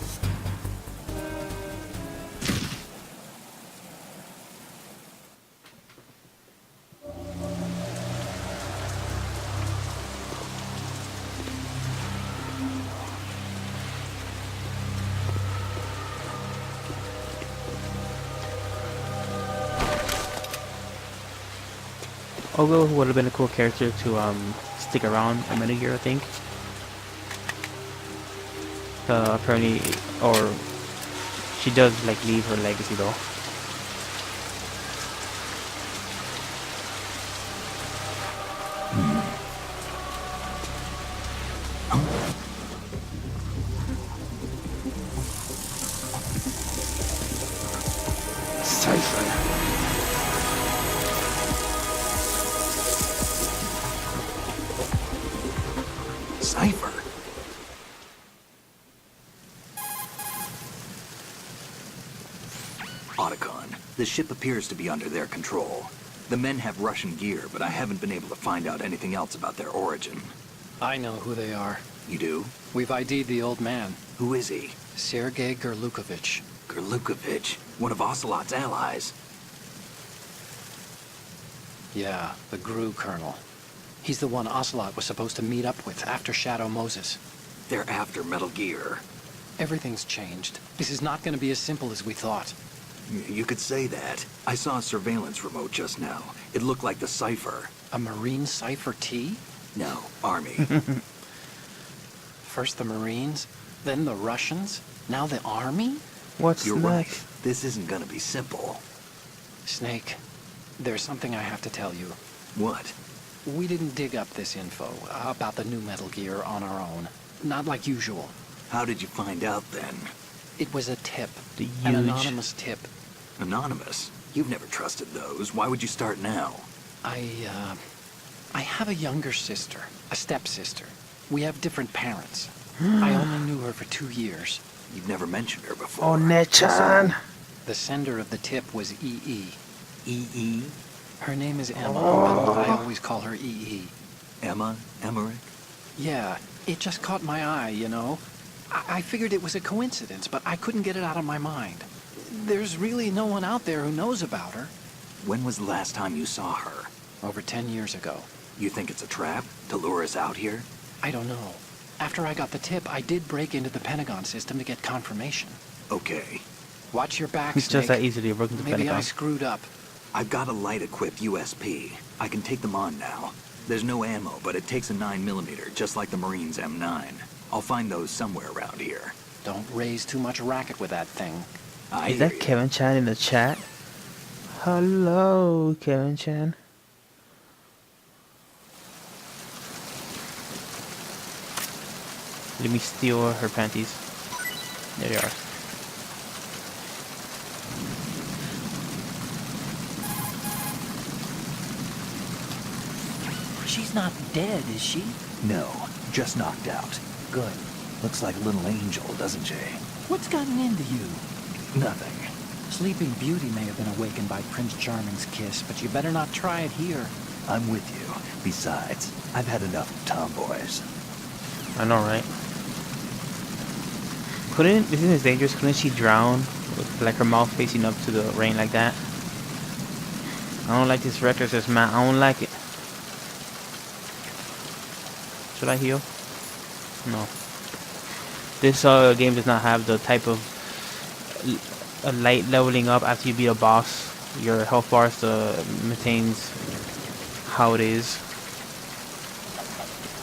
Ogo would have been a cool character to stick around a Metal Gear, I think. Apparently, or she does like leave her legacy though. Cypher. Otacon, the ship appears to be under their control. The men have Russian gear, but I haven't been able to find out anything else about their origin. I know who they are. You do? We've ID'd the old man, Who is he? Sergei Gerlukovich. Gerlukovich, one of Ocelot's allies. Yeah, the GRU colonel. He's the one Ocelot was supposed to meet up with after Shadow Moses. They're after Metal Gear. Everything's changed. This is not going to be as simple as we thought. You could say that. I saw a surveillance remote just now. It looked like the Cypher. A Marine Cypher T? No, Army. First the Marines, then the Russians, now the Army? What's You're next? right. This isn't gonna be simple. Snake, there's something I have to tell you. What? We didn't dig up this info about the new Metal Gear on our own. Not like usual. How did you find out then? It was a tip. The An huge- anonymous tip. Anonymous? You've never trusted those. Why would you start now? I have a younger sister, a stepsister. We have different parents. I only knew her for 2 years. You've never mentioned her before. Oh, Nechan! The sender of the tip was EE. E.E.? Her name is Emma, but I always call her EE. Emma? Emmerich? Yeah, it just caught my eye, you know. I figured it was a coincidence, but I couldn't get it out of my mind. There's really no one out there who knows about her. When was the last time you saw her? Over 10 years ago. You think it's a trap? To lure us out here? I don't know. After I got the tip, I did break into the Pentagon system to get confirmation. Okay. Watch your back, It's just Snake. that easy to broke into Maybe I Pentagon. screwed up. I've got a light-equipped USP. I can take them on now. There's no ammo, but it takes a 9mm, just like the Marines' M9. I'll find those somewhere around here. Don't raise too much racket with that thing. I Is that hear ya. Kevin Chan in the chat? Hello, Kevin Chan. Let me steal her panties. There they are. She's not dead, is she? No, just knocked out. Good. Looks like a little angel, doesn't she? What's gotten into you? Nothing. Sleeping Beauty may have been awakened by Prince Charming's kiss, but you better not try it here. I'm with you. Besides, I've had enough of tomboys. I know, right? Isn't this dangerous? Couldn't she drown with like her mouth facing up to the rain like that? I don't like this recklessness, man. I don't like it. Should I heal? No. This game does not have the type of light leveling up after you beat a boss. Your health bar maintains how it is.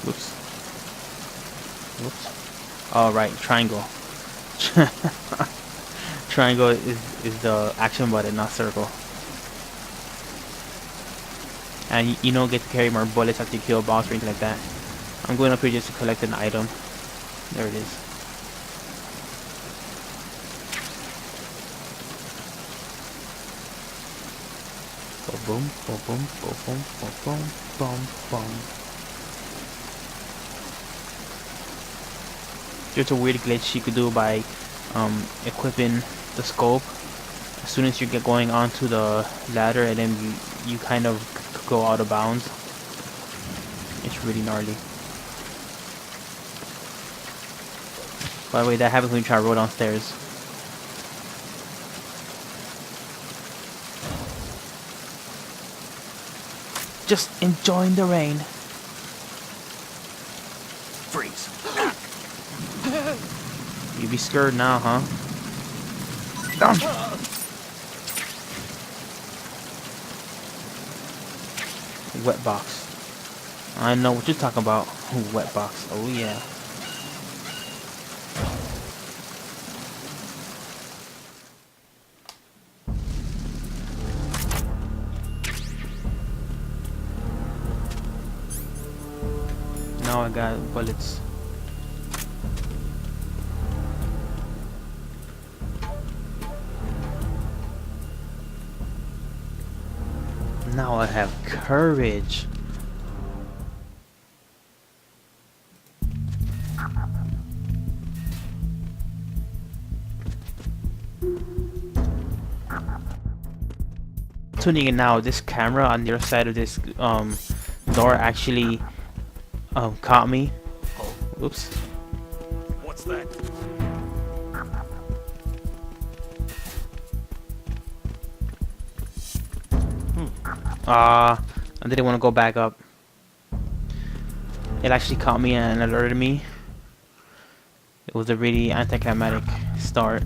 Whoops. Whoops. All right, triangle. Triangle is the action button, not circle. And you don't get to carry more bullets after you kill a boss or anything like that. I'm going up here just to collect an item. There it is. Boom, boom, boom, boom, boom, boom, boom, boom, boom. There's a weird glitch you could do by equipping the scope. As soon as you get going onto the ladder, and then you kind of go out of bounds. It's really gnarly. By the way, that happens when you try to roll downstairs. Just enjoying the rain. Freeze. You be scared now, huh? Wet box. I know what you're talking about. Wet box. Oh yeah. Now I got bullets. Now I have courage. Tuning in now, this camera on the other side of this door actually caught me. Oops. What's that? I didn't want to go back up. It actually caught me and alerted me. It was a really anticlimactic start.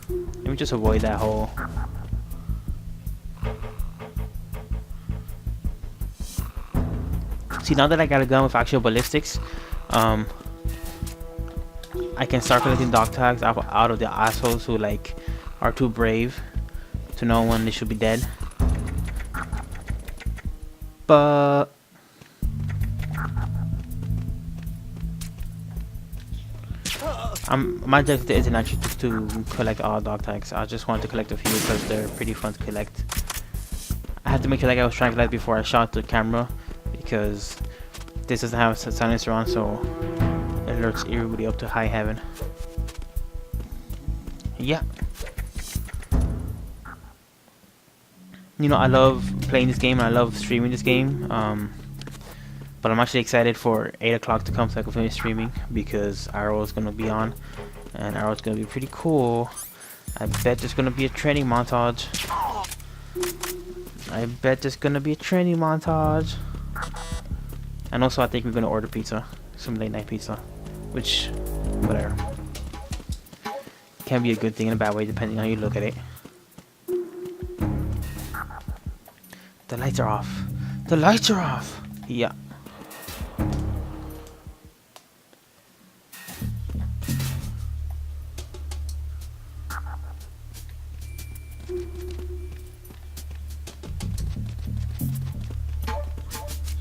Let me just avoid that hole. See, now that I got a gun with actual ballistics, I can start collecting dog tags out of the assholes who like are too brave to know when they should be dead. But my objective isn't actually to collect all dog tags. I just want to collect a few because they're pretty fun to collect. I had to make sure that I was trying to collect before I shot the camera, because this doesn't have a silencer on, so it alerts everybody up to high heaven. Yeah. You know, I love playing this game and I love streaming this game. But I'm actually excited for 8 o'clock to come so I can finish streaming, because Arrow is going to be on. And Arrow is going to be pretty cool. I bet there's going to be a training montage. I bet there's going to be a training montage. And also I think we're going to order pizza. Some late night pizza. Which, whatever. Can be a good thing and a bad way depending on how you look at it. The lights are off. The lights are off! Yeah.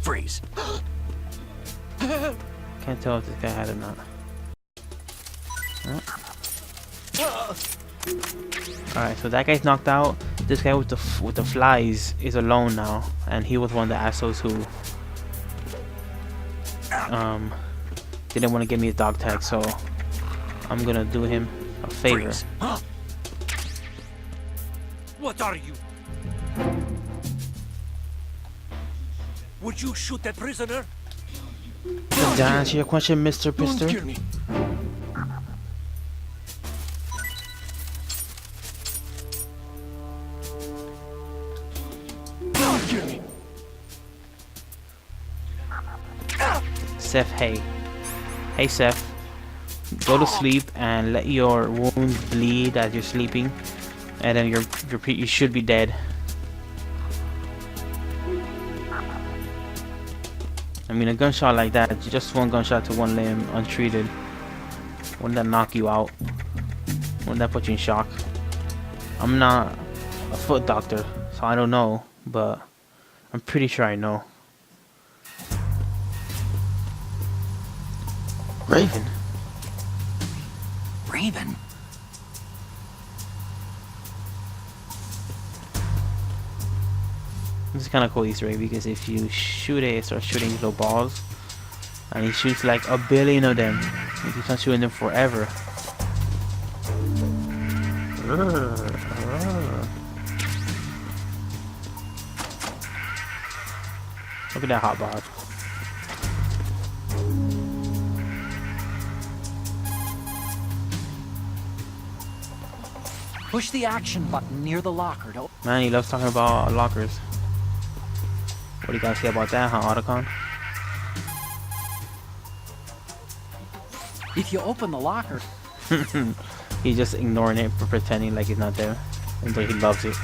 Freeze. Can't tell if this guy had it or not. Alright, so that guy's knocked out. This guy with the flies is alone now, and he was one of the assholes who didn't want to give me a dog tag, so I'm gonna do him a favor. Freeze. Huh? What are you? Would you shoot that prisoner? To answer your question, Mr. Don't Pister. kill me. Don't kill me. Seth, hey. Hey, Seth. Go to sleep and let your wounds bleed as you're sleeping, and then you should be dead. I mean, a gunshot like that, just one gunshot to one limb, untreated, wouldn't that knock you out? Wouldn't that put you in shock? I'm not a foot doctor, so I don't know, but I'm pretty sure I know. Raven. Raven? This is kind of cool Easter egg because if you shoot it starts shooting little balls, and he shoots like a billion of them. He keeps on shooting them forever. Look at that hot bar. Push the action button near the locker to... Man, he loves talking about lockers. What do you guys say about that, huh, Otacon? If you open the locker... He's just ignoring it, for pretending like he's not there. And though he loves it.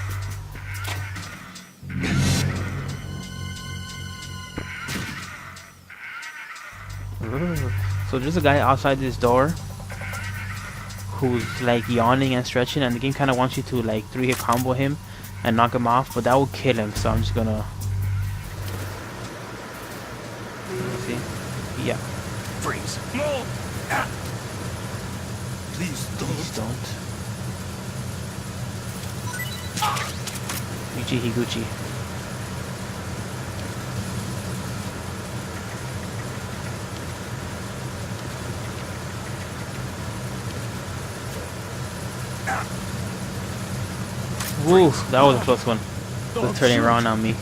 So there's a guy outside this door who's like yawning and stretching, and the game kind of wants you to like 3-hit combo him and knock him off, but that will kill him, so I'm just gonna... See? Yeah. Freeze. No. Ah. Please don't. Please don't. Gucci Higuchi. Woo, that was a close one. Just turning around on me.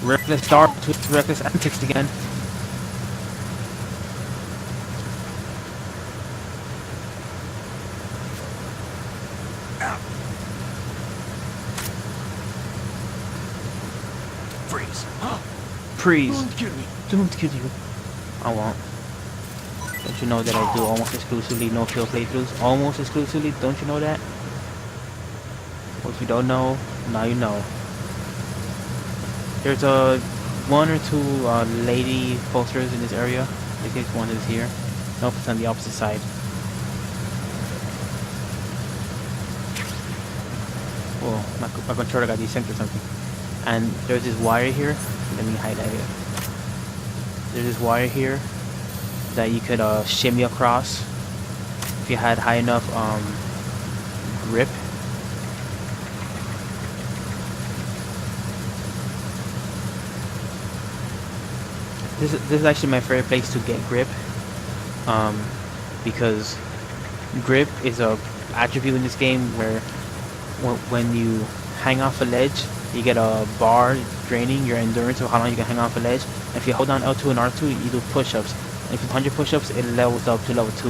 Reckless dart with reckless antics again. Freeze. Freeze. Don't kill me. Don't kill you. I won't. Don't you know that I do almost exclusively no kill playthroughs? Almost exclusively, don't you know that? Well, if you don't know, now you know. There's one or two lady posters in this area. I think one is here. Nope, it's on the opposite side. Whoa, my controller got desynced or something. And there's this wire here. Let me highlight it. There's this wire here that you could shimmy across if you had high enough grip. This is actually my favorite place to get grip, because grip is a attribute in this game where when you hang off a ledge, you get a bar draining your endurance of how long you can hang off a ledge. And if you hold down L2 and R2, you do push-ups. And if you do 100 push-ups, it levels up to level 2.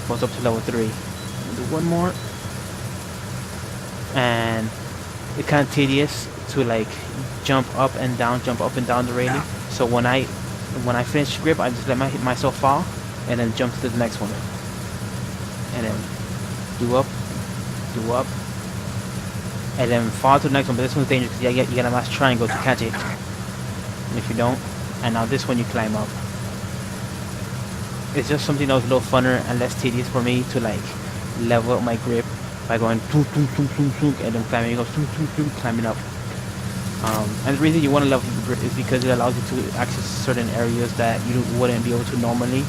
Goes up to level 3. Do one more. And it's kind of tedious to like jump up and down the railing. So when I finish grip, I just let myself fall and then jump to the next one. And then do up, and then fall to the next one. But this one's dangerous because you get a nice triangle to catch it. And if you don't, and now this one you climb up. It's just something that was a little funner and less tedious for me to like level up my grip by going and then climbing up. And the reason you want to level the grip is because it allows you to access certain areas that you wouldn't be able to normally,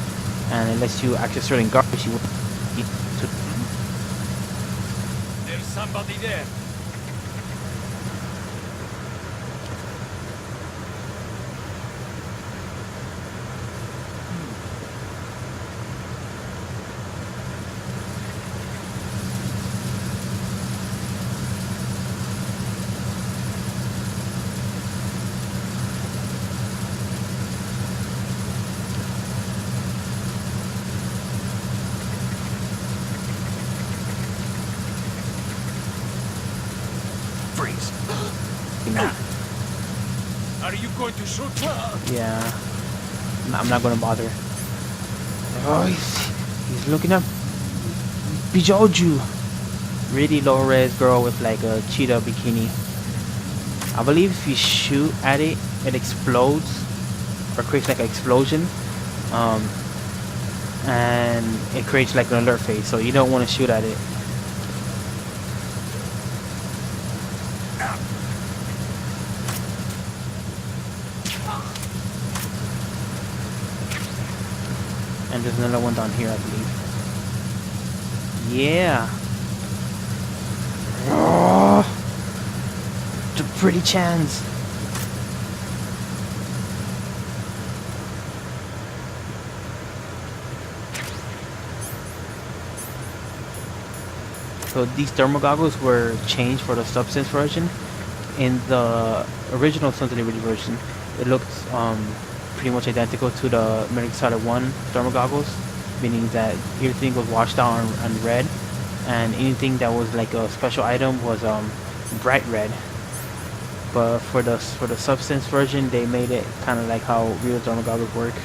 and it lets you access certain garbage you wouldn't be able to. There's somebody there. Yeah. I'm not gonna bother. Oh, he's looking up. Bijoju. Really low res girl with like a cheetah bikini. I believe if you shoot at it, it explodes or creates like an explosion. And it creates like an alert phase, so you don't want to shoot at it. And there's another one down here, I believe. Yeah. Oh, the pretty chance. So these thermal goggles were changed for the Substance version. In the original Continuity version, it looked pretty much identical to the Metal Gear Solid 1 thermal goggles, meaning that everything was washed out and red, and anything that was like a special item was bright red. But for the Substance version, they made it kind of like how real thermal goggles work.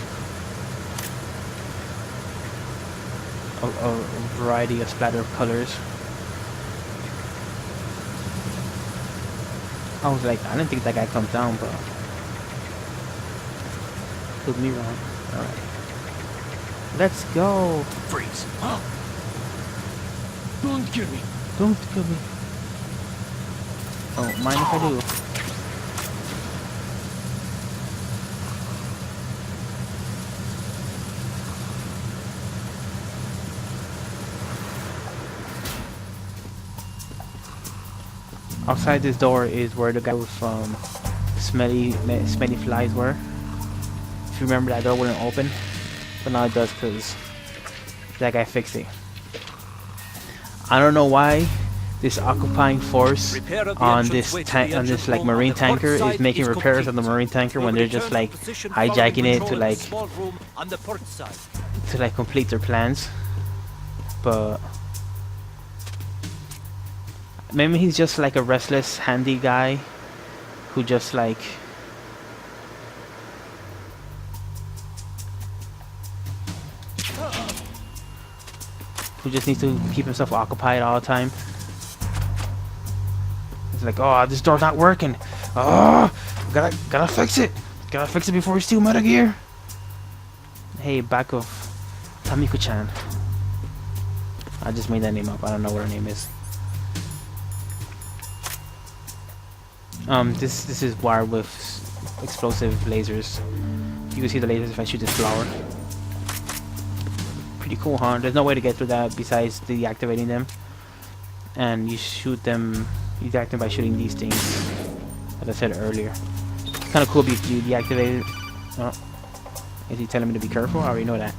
A variety of splatter of colors. I was like, I didn't think that guy comes down, but prove me wrong. Alright. Let's go. Freeze. Don't kill me. Don't kill me. Oh, mind if I do? Outside this door is where the guy with smelly flies were. If you remember, that door wouldn't open, but now it does because that guy fixed it. I don't know why this occupying force on this like marine tanker is making repairs on the marine tanker when they're just like hijacking it to like complete their plans. But maybe he's just like a restless, handy guy who just like needs to keep himself occupied all the time. It's like, oh, this door's not working. Oh, gotta fix it. Gotta fix it before we steal Metal Gear. Hey, back of Tamiko-chan. I just made that name up. I don't know what her name is. This is wired with explosive lasers. You can see the lasers if I shoot this flower. Pretty cool, huh? There's no way to get through that besides deactivating them. And you shoot them, you deactivate them by shooting these things, as I said earlier. Kind of cool if you deactivate it. Oh. Is he telling me to be careful? I already know that.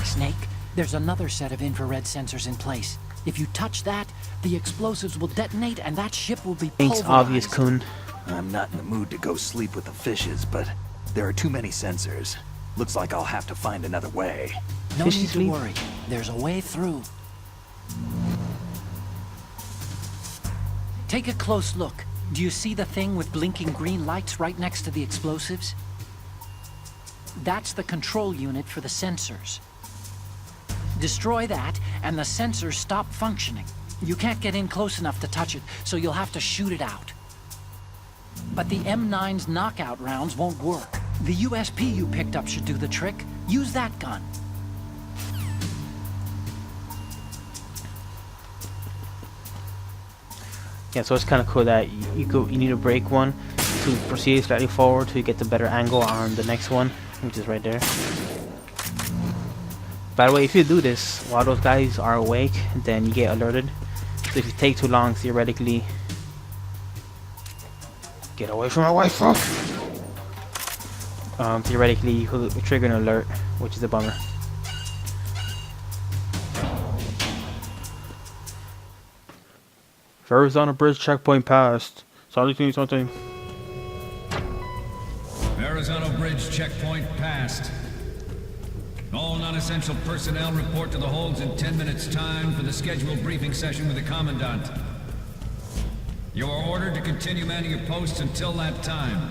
Snake, there's another set of infrared sensors in place. If you touch that, the explosives will detonate and that ship will be pulverized. Thanks, obvious, Kun. I'm not in the mood to go sleep with the fishes, but there are too many sensors. Looks like I'll have to find another way. No Fishy need to sleep? worry. There's a way through. Take a close look. Do you see the thing with blinking green lights right next to the explosives? That's the control unit for the sensors. Destroy that, and the sensors stop functioning. You can't get in close enough to touch it, so you'll have to shoot it out. But the M9's knockout rounds won't work. The USP you picked up should do the trick. Use that gun. Yeah, so it's kind of cool that you need to break one to proceed slightly forward to get the better angle on the next one, which is right there. By the way, if you do this while those guys are awake, then you get alerted. So if you take too long, theoretically, get away from my wife, bro. Theoretically, you could trigger an alert, which is a bummer. Arizona Bridge checkpoint passed. Something. Arizona Bridge checkpoint passed. All non-essential personnel report to the holds in 10 minutes' time for the scheduled briefing session with the Commandant. You are ordered to continue manning your posts until that time.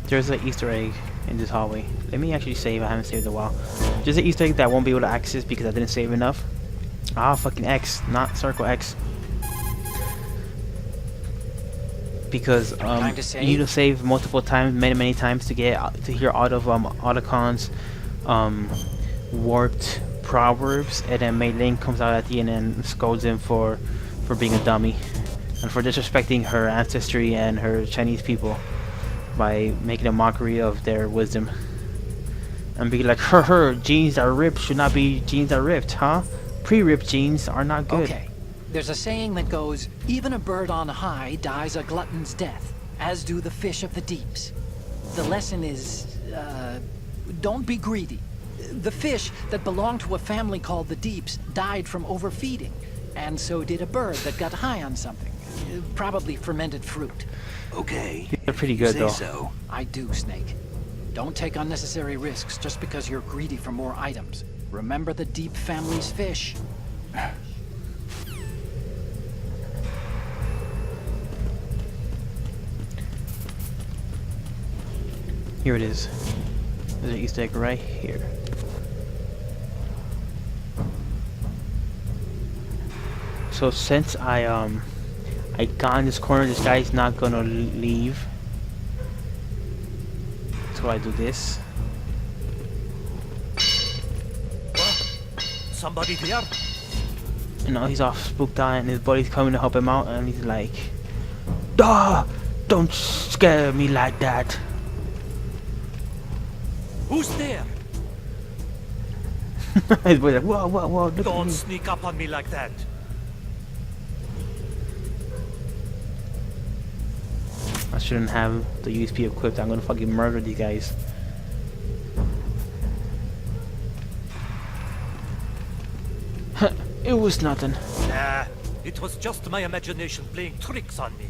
There's an Easter egg in this hallway. Let me actually save. I haven't saved in a while. There's an Easter egg that I won't be able to access because I didn't save enough. Ah, fucking X, not circle X. Because you need to save multiple times, many times to get to hear all of Otacon's warped proverbs, and then Mei Ling comes out at the end and scolds him for being a dummy and for disrespecting her ancestry and her Chinese people by making a mockery of their wisdom and being like, her jeans that are ripped should not be jeans that are ripped, huh? Pre-ripped jeans are not good. Okay. There's a saying that goes, even a bird on high dies a glutton's death, as do the fish of the deeps. The lesson is, don't be greedy. The fish that belonged to a family called the Deeps died from overfeeding, and so did a bird that got high on something, probably fermented fruit. Okay. They're pretty good though. So. I do, Snake. Don't take unnecessary risks just because you're greedy for more items. Remember the Deep family's fish. Here it is. There's an Easter egg right here. So since I got in this corner, this guy's not gonna leave. So I do this. Somebody there? You know, he's all spooked out and his buddy's coming to help him out and he's like, "Duh! Don't scare me like that." Who's there? His buddy's like, "Whoa, look at Don't me." sneak up on me like that. I shouldn't have the USP equipped. I'm gonna fucking murder these guys. It was nothing. Nah, it was just my imagination playing tricks on me.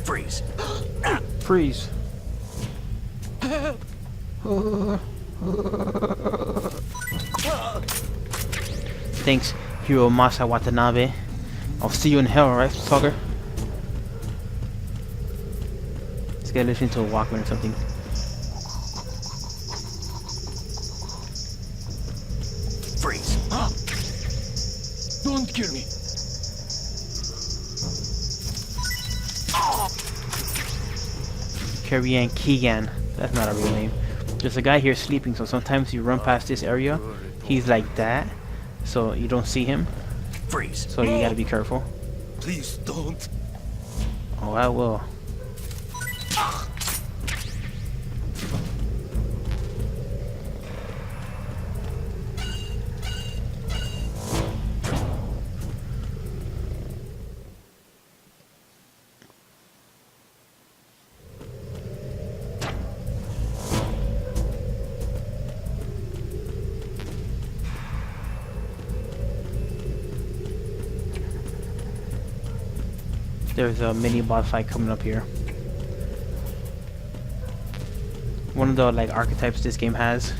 Freeze. Freeze. Thanks, Hiro Masa Watanabe. I'll see you in hell, right, fucker? This guy listening to a Walkman or something. Freeze. Don't kill me. Carrie-Ann Keegan. That's not a real name. There's a guy here sleeping, so sometimes you run past this area, he's like that, so you don't see him. Freeze. So you gotta be careful. Please don't. Oh, I will. There's a mini boss fight coming up here. One of the like archetypes this game has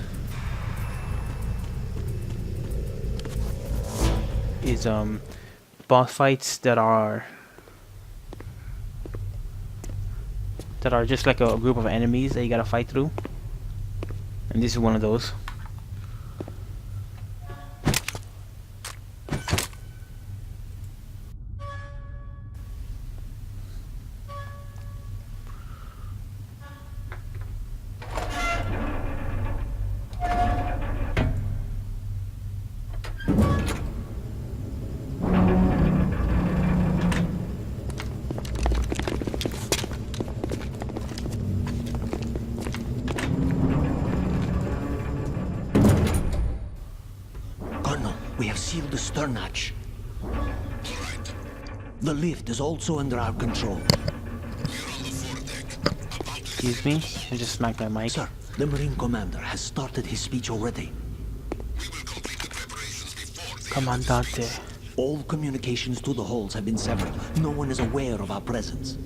is boss fights that are just like a group of enemies that you gotta fight through, and this is one of those. We have sealed the stern hatch. The lift is also under our control. Excuse me, I just smacked my mic. Sir, the Marine Commander has started his speech already. Comandante. All communications to the halls have been severed. No one is aware of our presence.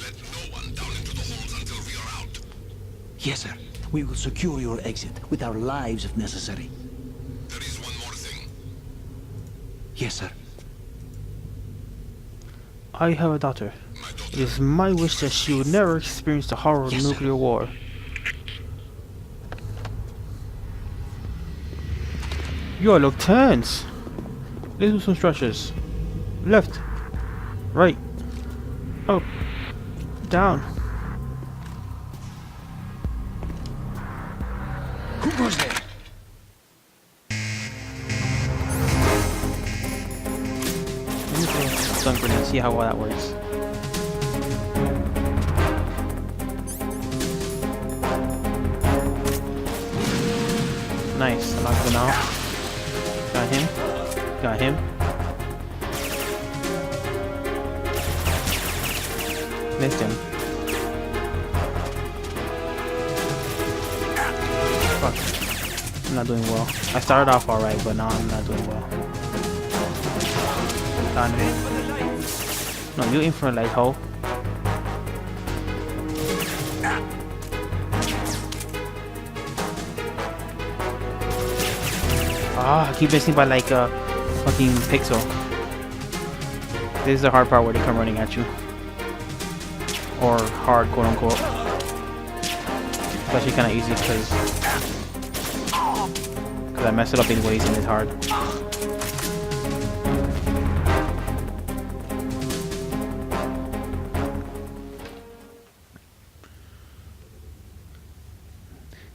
Let no one down into the halls until we are out. Yes, sir. We will secure your exit with our lives if necessary. Yes, sir. I have a daughter. It is my wish that she would never experience the horror of nuclear war. You all look tense. Let's do some stretches. Left. Right. Up. Down. Who goes there? Let me throw a stun grenade and see how well that works. Nice. I knocked him out. Got him. Got him. Missed him. Fuck. I'm not doing well. I started off alright, but now I'm not doing well. Got him. No, you in for a light hole. Ah, I keep missing by like a fucking pixel. This is the hard part where they come running at you. Or hard, quote unquote. It's actually kind of easy because I messed it up in ways and it's hard.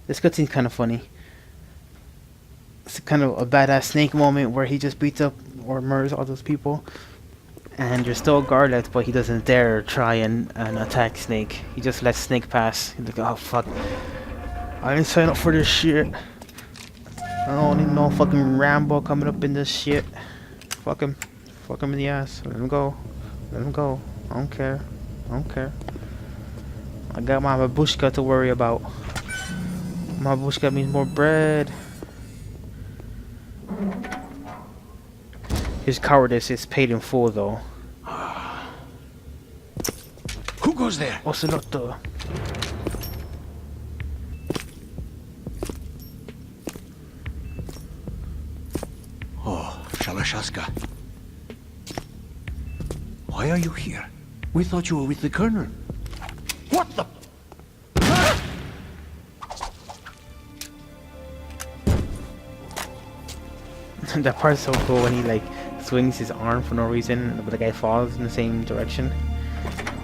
This cutscene's kind of funny. It's kind of a badass Snake moment where he just beats up or murders all those people. And there's still a guard left, but he doesn't dare try and attack Snake. He just lets Snake pass. He's like, oh fuck. I didn't sign up for this shit. I don't need no fucking Rambo coming up in this shit. Fuck him. Fuck him in the ass. Let him go. Let him go. I don't care. I don't care. I got my babushka to worry about. My babushka means more bread. His cowardice is paid in full, though. Who goes there? Ocelotto. Oh, Shalashaska. Why are you here? We thought you were with the Colonel. What the? That part's so cool when he like swings his arm for no reason, but the guy falls in the same direction.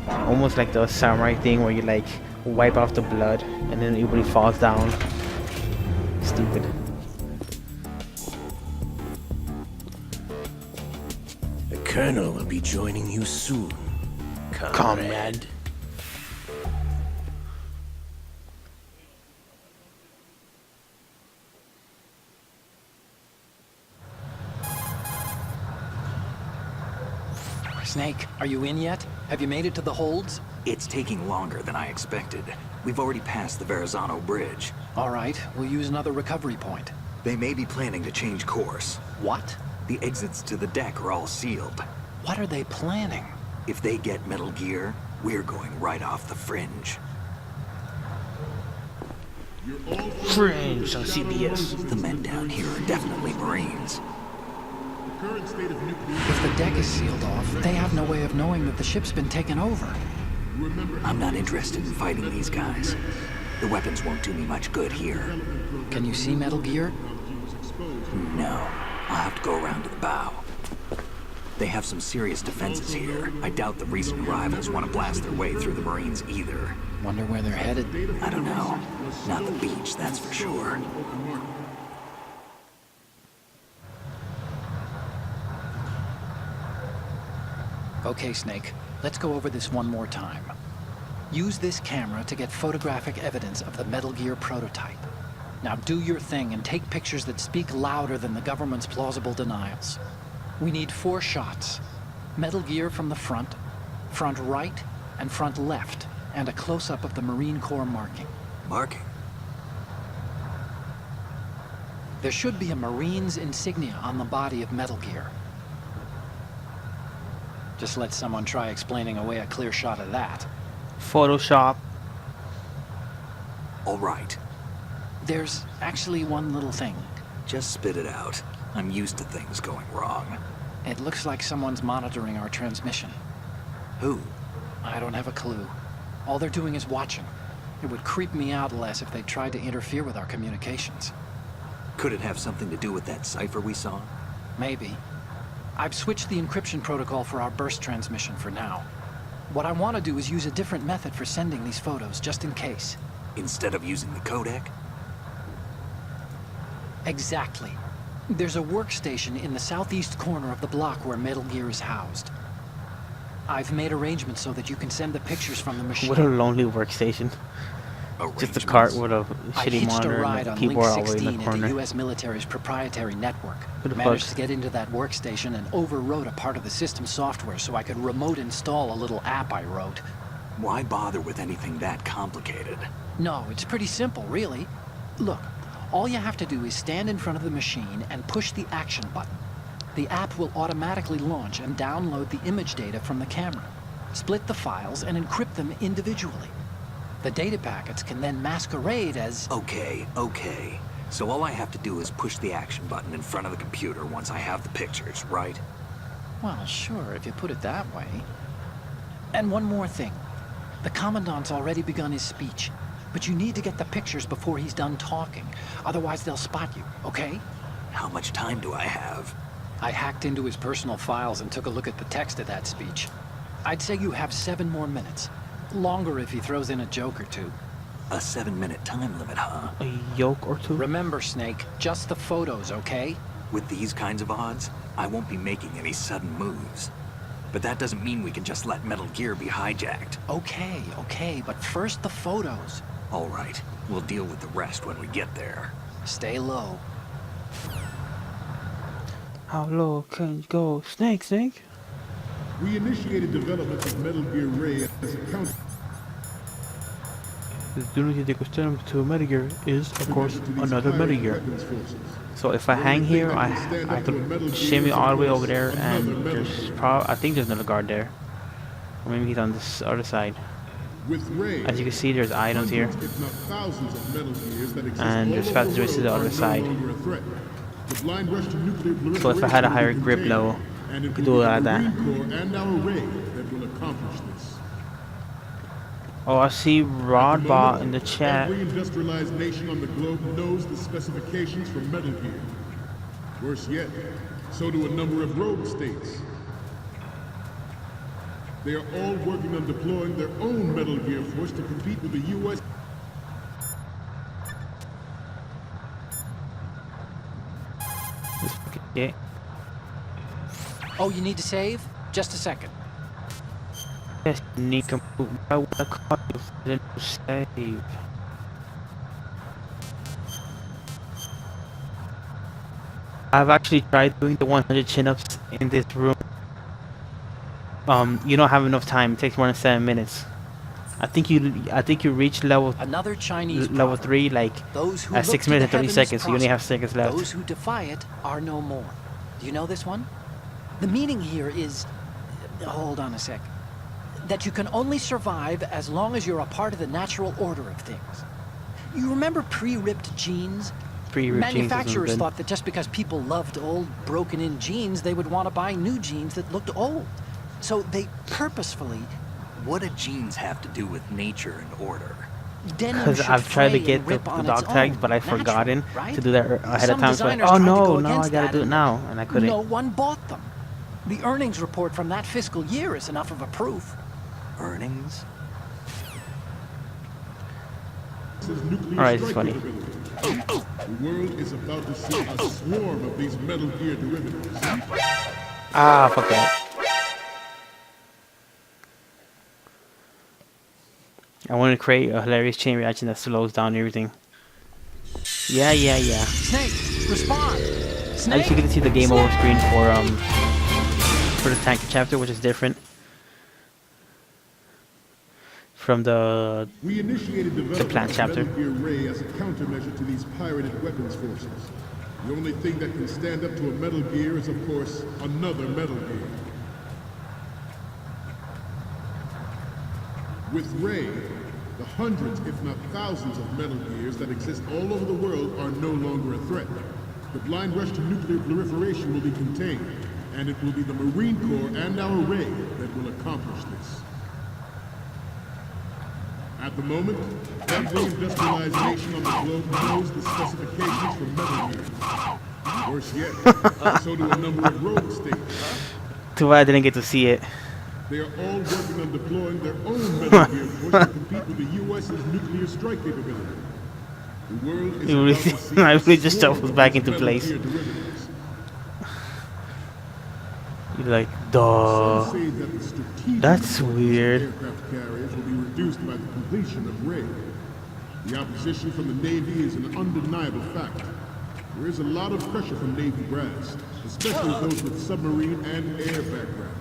Almost like the samurai thing where you like wipe off the blood and then everybody falls down. Stupid. The Colonel will be joining you soon, Comrade. Snake, are you in yet? Have you made it to the holds? It's taking longer than I expected. We've already passed the Verrazano Bridge. All right, we'll use another recovery point. They may be planning to change course. What? The exits to the deck are all sealed. What are they planning? If they get Metal Gear, we're going right off the Fringe. Fringe on CBS. The men down here are definitely Marines. If the deck is sealed off, they have no way of knowing that the ship's been taken over. I'm not interested in fighting these guys. The weapons won't do me much good here. Can you see Metal Gear? No. I'll have to go around to the bow. They have some serious defenses here. I doubt the recent arrivals want to blast their way through the Marines either. Wonder where they're headed. I don't know. Not the beach, that's for sure. Okay, Snake, let's go over this one more time. Use this camera to get photographic evidence of the Metal Gear prototype. Now do your thing and take pictures that speak louder than the government's plausible denials. We need 4 shots. Metal Gear from the front, front right, and front left, and a close-up of the Marine Corps marking. Marking? There should be a Marine's insignia on the body of Metal Gear. Just let someone try explaining away a clear shot of that. Photoshop. All right. There's actually one little thing. Just spit it out. I'm used to things going wrong. It looks like someone's monitoring our transmission. Who? I don't have a clue. All they're doing is watching. It would creep me out less if they tried to interfere with our communications. Could it have something to do with that cipher we saw? Maybe. I've switched the encryption protocol for our burst transmission for now. What I want to do is use a different method for sending these photos, just in case. Instead of using the codec? Exactly. There's a workstation in the southeast corner of the block where Metal Gear is housed. I've made arrangements so that you can send the pictures from the machine. What a lonely workstation. Just a cart with a shitty monitor and a keyboard all the way in the into corner. U.S. military's proprietary network. Who the Managed fuck? to get into that workstation and overwrote a part of the system software so I could remote install a little app I wrote. Why bother with anything that complicated? No, it's pretty simple, really. Look, all you have to do is stand in front of the machine and push the action button. The app will automatically launch and download the image data from the camera, split the files, and encrypt them individually. The data packets can then masquerade as... Okay. So all I have to do is push the action button in front of the computer once I have the pictures, right? Well, sure, if you put it that way. And one more thing. The Commandant's already begun his speech, but you need to get the pictures before he's done talking. Otherwise, they'll spot you, okay? How much time do I have? I hacked into his personal files and took a look at the text of that speech. I'd say you have 7 more minutes. Longer if he throws in a joke or two. A 7-minute time limit, huh? A yoke or two? Remember, Snake, just the photos, okay? With these kinds of odds, I won't be making any sudden moves. But that doesn't mean we can just let Metal Gear be hijacked. Okay, but first the photos. All right, we'll deal with the rest when we get there. Stay low. How low can you go? Snake. We initiated development of Metal Gear Ray as a counter The unity they custom to Metal Gear is, of course, another Metal Gear. So if I hang here, I have to shimmy all the way over there, and there's I think there's another guard there. Or maybe he's on this other side. As you can see, there's items here. And there's fast switch to the other side. So if I had a higher grip level, I could do it like that. Oh, I see Rodbot in the chat. Every industrialized nation on the globe knows the specifications for Metal Gear. Worse yet, so do a number of rogue states. They are all working on deploying their own Metal Gear force to compete with the U.S. Yeah. Oh, you need to save? Just a second. Yes, Nico. I want to call you for the save. I've actually tried doing the 100 chin-ups in this room. You don't have enough time. It takes more than 7 minutes. I think you reach level Another Chinese level proverb. 3 like Those who at look 6 to minutes the and 30 heavens seconds. So you only have prosper. seconds left. Those who defy it are no more. Do you know this one? The meaning here is... Hold on a sec. That you can only survive as long as you're a part of the natural order of things. You remember pre-ripped jeans? Pre-ripped jeans isn't Manufacturers good. thought that just because people loved old, broken-in jeans, they would want to buy new jeans that looked old. So they purposefully... What do jeans have to do with nature and order? Because I've tried to get the dog tags, but I've forgotten to do that ahead of time. So like, oh no, I gotta do it now, and I couldn't. No one bought them. The earnings report from that fiscal year is enough of a proof. Earnings? Alright, it's funny. The world is about to see a swarm of these Metal Gear derivatives. Ah, fuck that. I want to create a hilarious chain reaction that slows down everything. Yeah. Snake, respond. As Snake. you can see the game over screen for the tanker chapter, which is different from the plant chapter. Metal Gear Ray as a countermeasure to these pirated weapons forces. The only thing that can stand up to a Metal Gear is, of course, another Metal Gear. With Ray, the hundreds, if not thousands, of Metal Gears that exist all over the world are no longer a threat. The blind rush to nuclear proliferation will be contained. And it will be the Marine Corps and our Ray that will accomplish this. At the moment, every industrialized nation on the globe knows the specifications for Metal Gear. Worse yet, so do a number of rogue states. Too bad I didn't get to see it. They are all working on deploying their own Metal Gear force to compete with the U.S.'s nuclear strike capability. The world is about to see I really just shuffled back into Metal place. Gear derivatives. You're like, Some duh. say that the strategic That's importance of weird. aircraft carriers will be reduced by the completion of Ray. The opposition from the Navy is an undeniable fact. There is a lot of pressure from Navy brass, especially those with submarine and air background.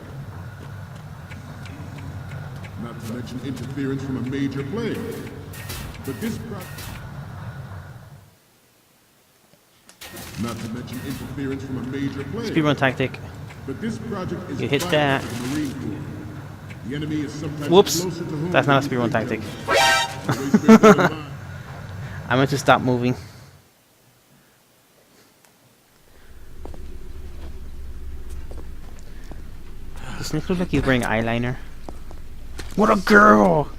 Not to mention interference from a major player. But this Not to mention interference from a major player. Speedrun tactic. But this project is You hit vital that. to the Marine Corps. The enemy is sometimes Whoops. closer to home That's not a than you speedrun think, tactic. Always bear that in mind. I meant to stop moving. Does Nick look like he's wearing eyeliner? What a girl!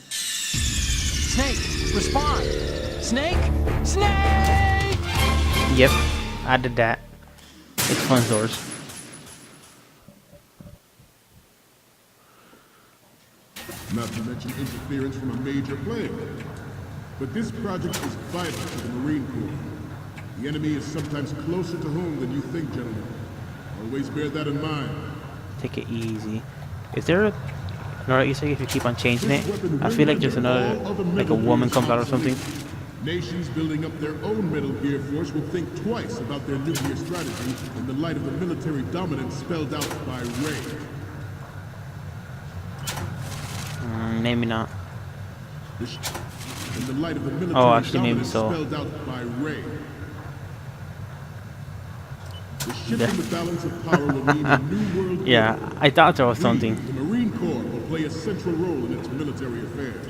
Snake, respond! Snake! Snake! Yep, I did that. It's fun source. Not to mention interference from a major player. But this project is vital to the Marine Corps. The enemy is sometimes closer to home than you think, gentlemen. Always bear that in mind. Take it easy. Is there another Easter egg if you keep on changing it? I feel like there's another, like a woman comes out or something. Nations building up their own Metal Gear force will think twice about their nuclear strategy in the light of the military dominance spelled out by Ray. Maybe not. In the light of the military actually, maybe dominance so. spelled out by Ray. The shift in the balance of power will mean a new world Yeah, order. I thought there was We, something. the Marine Corps will play a central role in its military affairs.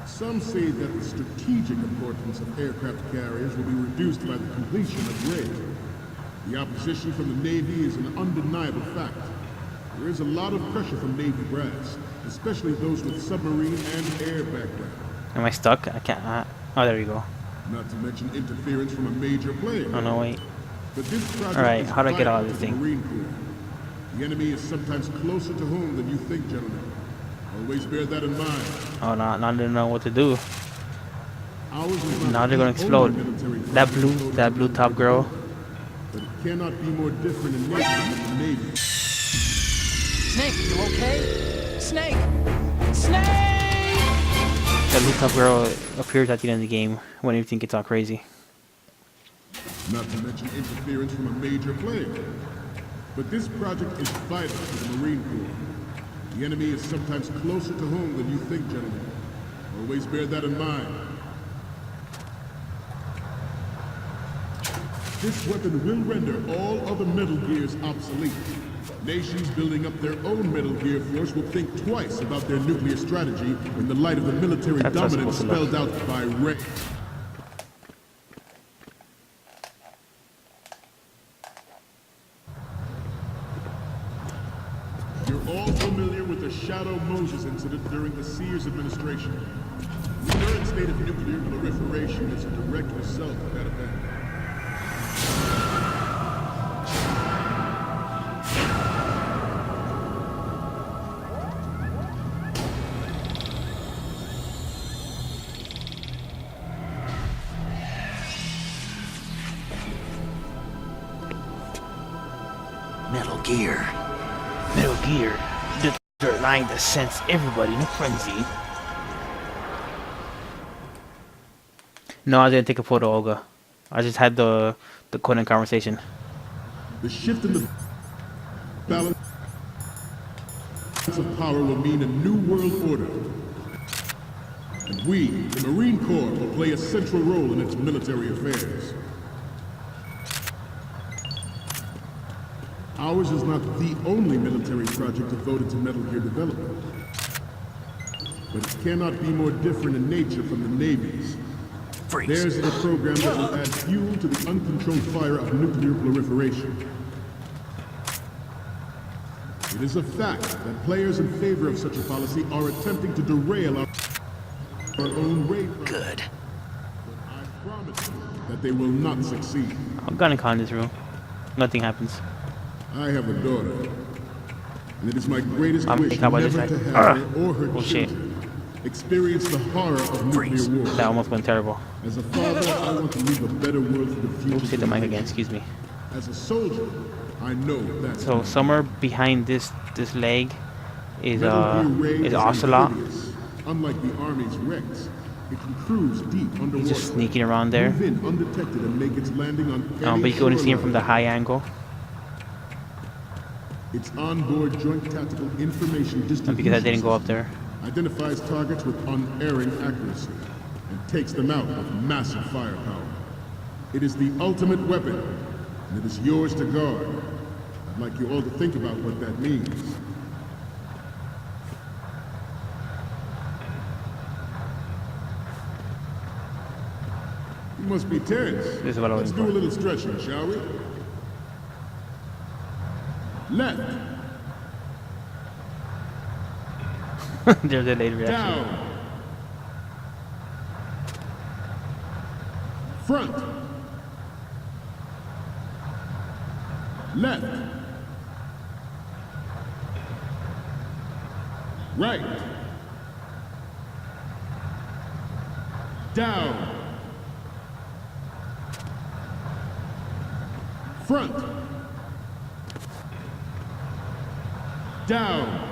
Some say that the strategic importance of aircraft carriers will be reduced by the completion of Ray. The opposition from the Navy is an undeniable fact. There is a lot of pressure from Navy brass, especially those with submarine and air background. Am I stuck? I can't. Oh, there you go. Not to mention interference from a major player. Oh no, wait. But this project Alright, is how do I get vital out of to this the thing? Marine Corps. The enemy is sometimes closer to home than you think, gentlemen. Always bear that in mind. Oh, now they don't know what to do. Ours is not Now they're gonna the explode. only military That project blue top girl. But it cannot be more different in nature than the Navy. Snake, you okay? Snake! Snake! That blue top girl appears at the end of the game when everything gets all crazy. Not to mention interference from a major player. But this project is vital to the Marine Corps. The enemy is sometimes closer to home than you think, gentlemen. Always bear that in mind. This weapon will render all other Metal Gears obsolete. Nations building up their own Metal Gear force will think twice about their nuclear strategy in the light of the military That's how it's dominance supposed to spelled out by Ray. You're all familiar with the Shadow Moses incident during the Sears administration. The current state of nuclear proliferation is a direct result of that event. Metal Gear. Metal Gear. The dirt line that sends everybody in a frenzy. No, I didn't take a photo, Olga. I just had the coding conversation. The shift in the balance of power will mean a new world order. And we, the Marine Corps, will play a central role in its military affairs. Ours is not the only military project devoted to Metal Gear development. But it cannot be more different in nature from the Navy's. There's a program that will add fuel to the uncontrolled fire of nuclear proliferation. It is a fact that players in favor of such a policy are attempting to derail our own raid. Good. I promise you that they will not succeed. I'm gonna con this room. Nothing happens. I have a daughter, and it is my greatest I'm wish thinking about never this to side. have her or her Oh, shit. children experience the horror of nuclear war. That almost went terrible. As a father, I want to leave a better world for the future. Oops, hit the mic again. Excuse me. As a soldier, I know that. So somewhere behind this leg is Metal Gear Ray is Ocelot. amphibious. Unlike the Army's Rex, it can cruise deep underwater. He's just sneaking around there. Move in undetected and make its landing on any But you can only see him from the shoreline. high angle. Its onboard joint tactical information distribution And because I didn't go up there. identifies targets with unerring accuracy and takes them out with massive firepower. It is the ultimate weapon, and it is yours to guard. I'd like you all to think about what that means. You must be tense. This is what I was Let's do a little stretching, shall we? Left. There's a late reaction. Down. Front. Left. Right. Down. Front. Down.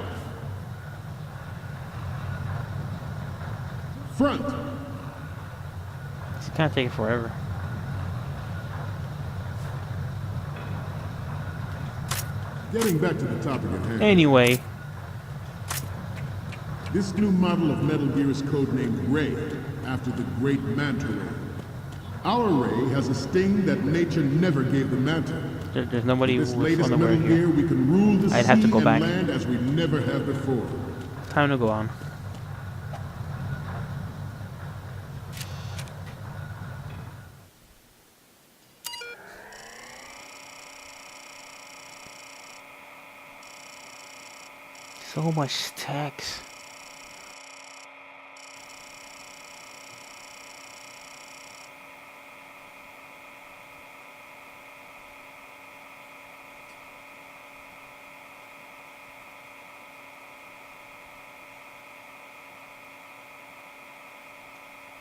Front. It's kind of taking forever. Getting back to the topic at hand. Anyway, This new model of Metal Gear is codenamed Ray, after the great Manta Ray. Our Ray has a sting that nature never gave the Manta. there's nobody This who's latest on the Metal way Gear, here. we can rule the I'd sea have to go and back. land as we never have before. Time to go on. So much text.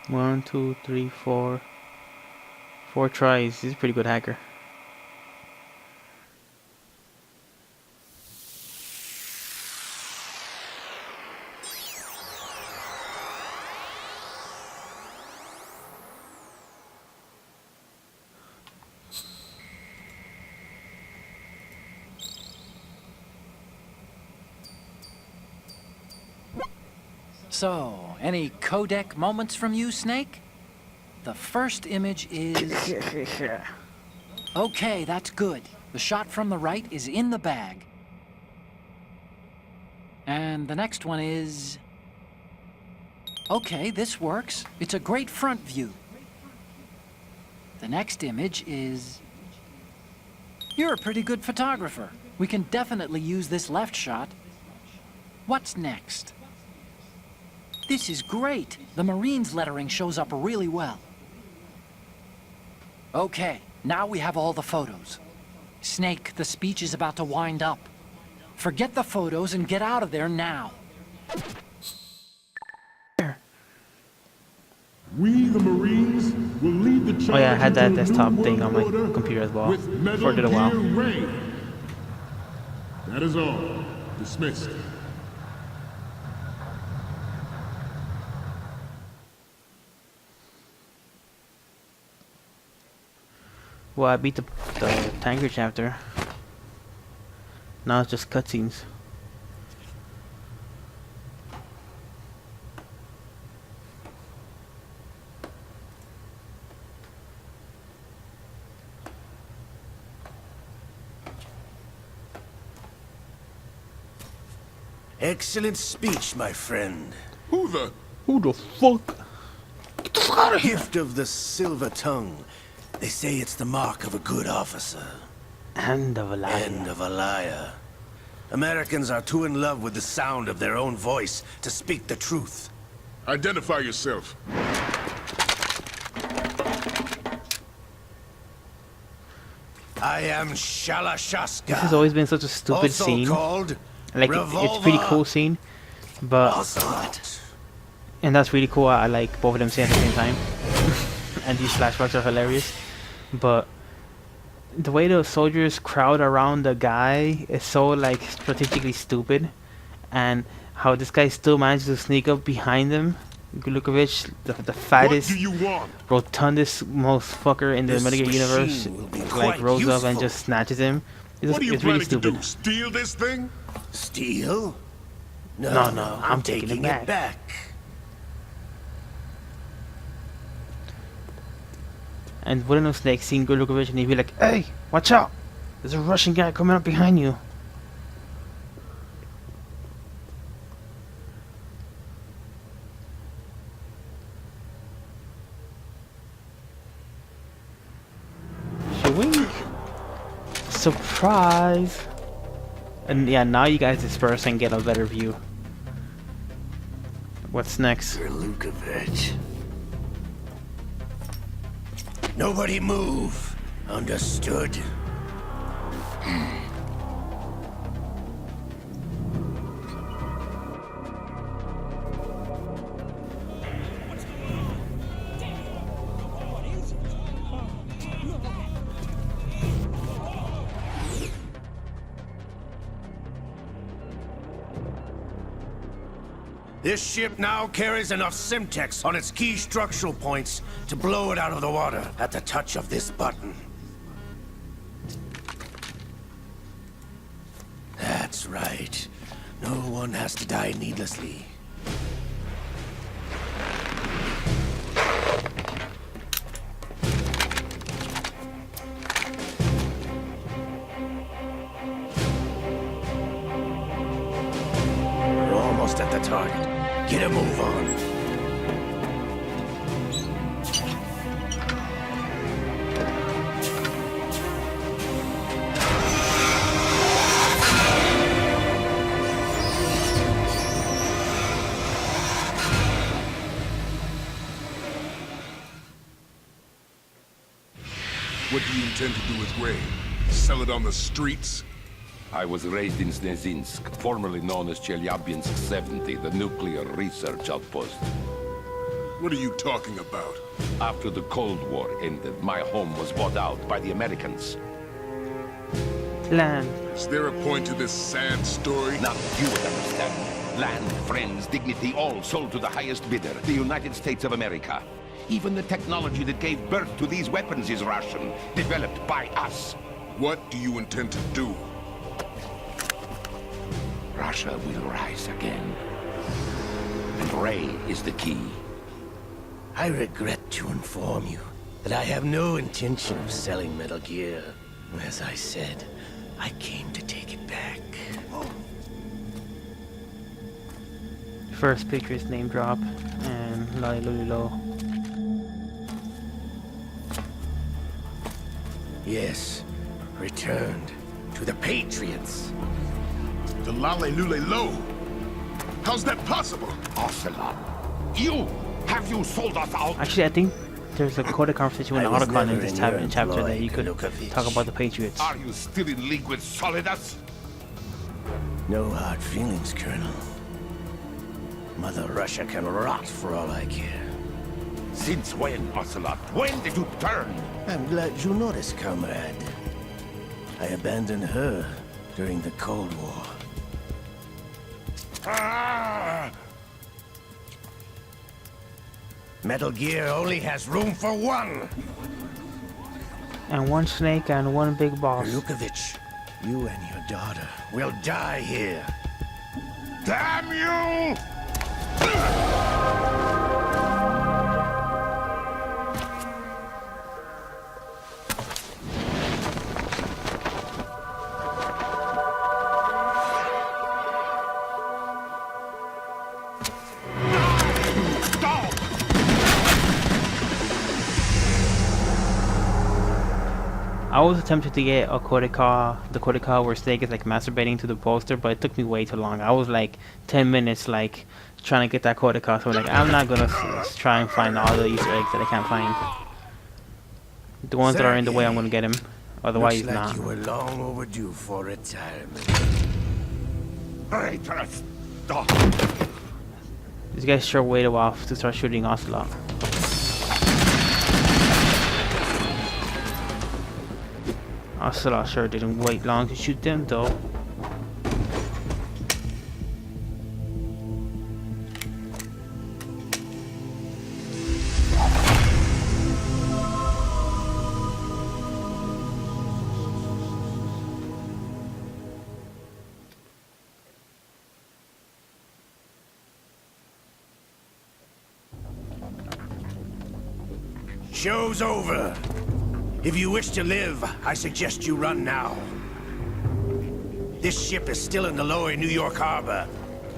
One, two, three, four. 4 tries. He's a pretty good hacker. So, any codec moments from you, Snake? The first image is... Okay, that's good. The shot from the right is in the bag. And the next one is... Okay, this works. It's a great front view. The next image is... You're a pretty good photographer. We can definitely use this left shot. What's next? This is great. The Marines lettering shows up really well. Okay, now we have all the photos. Snake, the speech is about to wind up. Forget the photos and get out of there now. We, the Marines, will lead the charge. Oh yeah, I had that into a new desktop thing on my world order computer as well with Metal for a little while. Gear Ray. That is all. Dismissed. Well, I beat the tanker chapter. Now it's just cutscenes. Excellent speech, my friend. Who the? Who the fuck? Get the fuck out of here! Gift of the silver tongue. They say it's the mark of a good officer. End of a liar. End of a liar. Americans are too in love with the sound of their own voice to speak the truth. Identify yourself. I am Shalashaska. This has always been such a stupid also scene. Called Like, it's a pretty cool scene, but Ocelot. and that's really cool. I like both of them saying at the same time, and these flashbacks are hilarious. But the way the soldiers crowd around the guy is so like strategically stupid, and how this guy still manages to sneak up behind them. Glukovich, the fattest, What do you want? rotundest most fucker in the This Metal Gear universe, machine will be like quite rose up and useful. just snatches him. What are you It's really planning to stupid. do? Steal this thing? Steal? No, I'm taking it back. And wouldn't have Snake seen Glukovich and he'd be like, "Hey, watch out! There's a Russian guy coming up behind you." Shawink! Surprise! And yeah, now you guys disperse and get a better view. What's next? Lukovich. Nobody move. Understood? This ship now carries enough Simtex on its key structural points to blow it out of the water at the touch of this button. That's right. No one has to die needlessly. We're almost at the target. Get a move on. What do you intend to do with Gray? Sell it on the streets? I was raised in Snezinsk, formerly known as Chelyabinsk 70, the nuclear research outpost. What are you talking about? After the Cold War ended, my home was bought out by the Americans. Land. Is there a point to this sad story? Now you would understand. Land, friends, dignity, all sold to the highest bidder, the United States of America. Even the technology that gave birth to these weapons is Russian, developed by us. What do you intend to do? Russia will rise again. And Ray is the key. I regret to inform you that I have no intention of selling Metal Gear. As I said, I came to take it back. First picture is name drop and Lolly Lolly Low. Yes, returned to the Patriots. The Lale Lule Lo? How's that possible? Ocelot, have you sold us out? Actually, I think there's a coded conversation with I was Otacon in never this in your chapter that you could Glukovich. talk about the Patriots. Are you still in league with Solidus? No hard feelings, Colonel. Mother Russia can rot for all I care. Since when, Ocelot? When did you turn? I'm glad you noticed, comrade. I abandoned her during the Cold War. Ah! Metal Gear only has room for one! And one snake and one big boss. Lukovich, you and your daughter will die here. Damn you! I was attempting to get a the Kodaca where Snake is like masturbating to the poster, but it took me way too long. I was like 10 minutes like trying to get that Kodaca, so like I'm not gonna try and find all the Easter eggs that I can't find. The ones that are in the way, I'm gonna get him. Otherwise, Looks like not. you were long overdue for retirement. These guys sure waited a while to start shooting Ocelot. Ocelot sure didn't wait long to shoot them though. Show's over. If you wish to live, I suggest you run now. This ship is still in the lower New York harbor.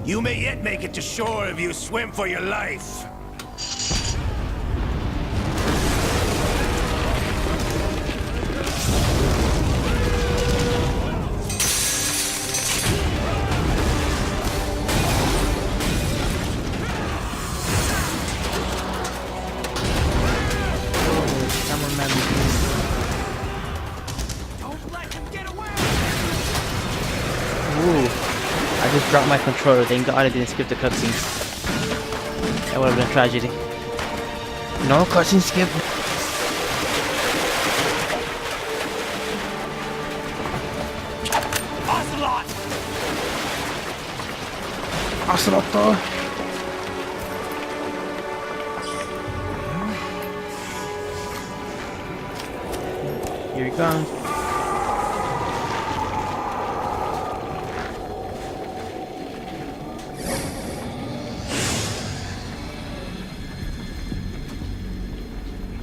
You may yet make it to shore if you swim for your life. I just dropped my controller. Thank God I didn't skip the cutscenes. That would have been a tragedy. No cutscene skip. Ocelot! Ocelot though. Here he comes.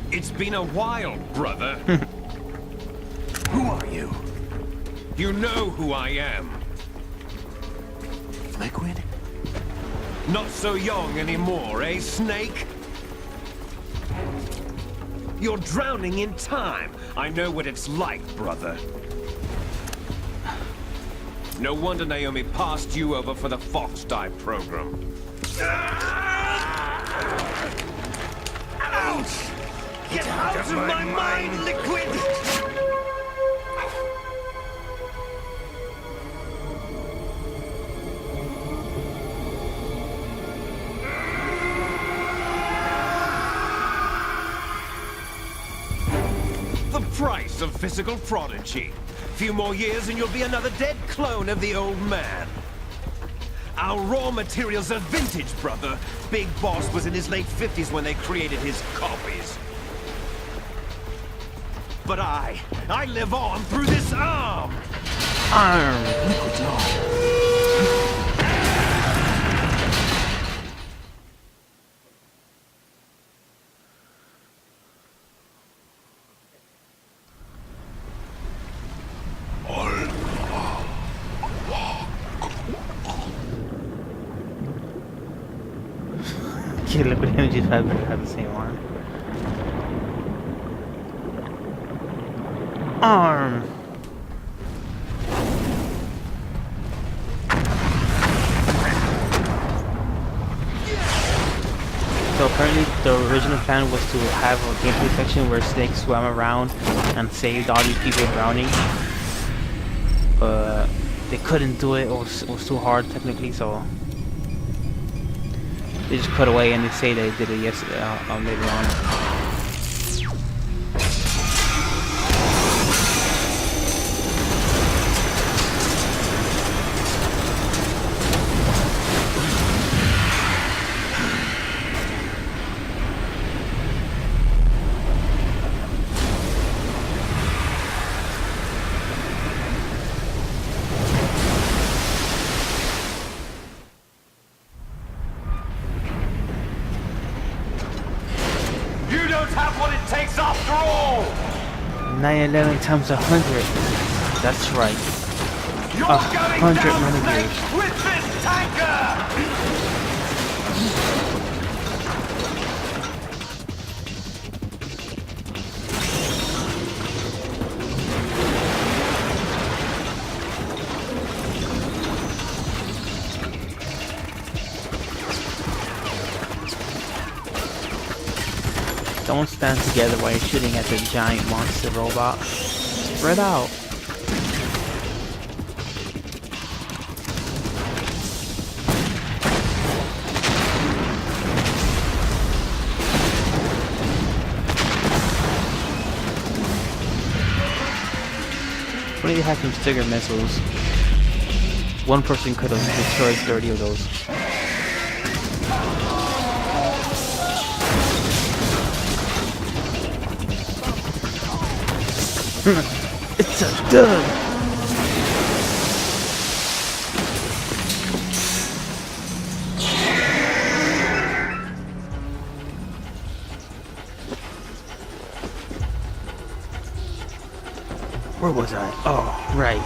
It's been a while, brother. Who are you? You know who I am. Liquid? Not so young anymore, eh, Snake? You're drowning in time. I know what it's like, brother. No wonder Naomi passed you over for the Fox Die program. Ouch! Get out of my mind, Liquid! The price of physical prodigy. Few more years and you'll be another dead clone of the old man. Our raw materials are vintage, brother. Big Boss was in his late 50s when they created his copies. But I live on through this arm! Liquid's on. Liquid Energy Fiber have the same arm. Arm. So apparently the original plan was to have a gameplay section where Snake swam around and saved all these people drowning. But they couldn't do it. It was too hard technically, so they just cut away and they say they did it yesterday, later on. You don't have what it takes after all! 911 times 100. That's right. You're 100 going down, millimeters. Snake, with this tanker! Don't stand together while you're shooting at the giant monster robot. Spread out. What if you had some Stinger missiles? One person could have destroyed 30 of those. It's a dud! Where was I? Oh, right.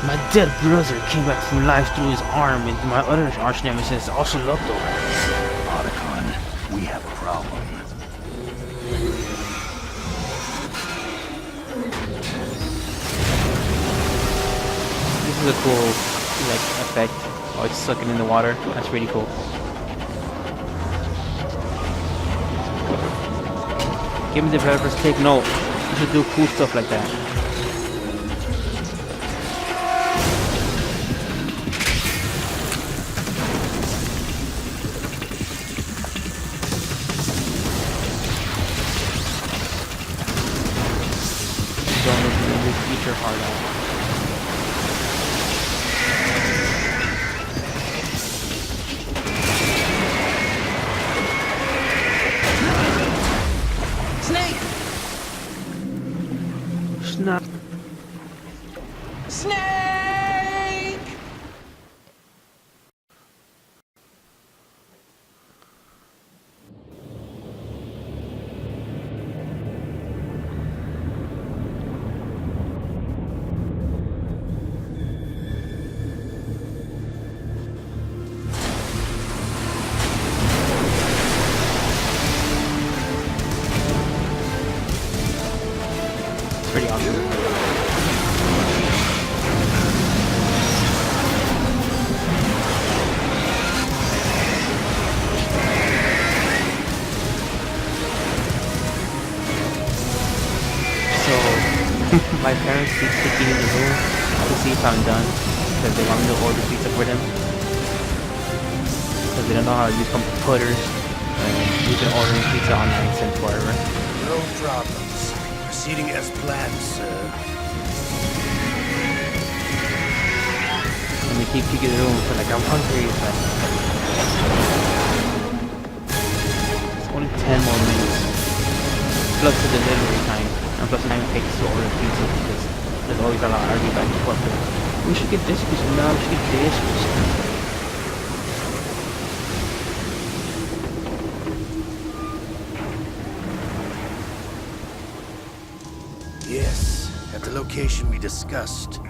My dead brother came back from life through his arm, and my other arch nemesis also loved him. Otacon, we have a problem. This is a cool, like, effect. Oh, it's sucking in the water. That's really cool. Game developers, take note. You should do cool stuff like that. Don't eat your heart out. Snap. Snake! Pretty awesome. So, my parents keep sticking in the room to see if I'm done, because they want me to order pizza for them. Because they don't know how to use computers, and we've been ordering pizza online since forever. No problems. Proceeding as planned, sir. And they keep kicking the room for like, I'm hungry, but it's only 10 more minutes. Plus the delivery time, and plus the time it takes to order pizza, because there's always a lot of arguing back and forth. We should get this pizza, no, we should get this pizza. Yes, at the location we discussed.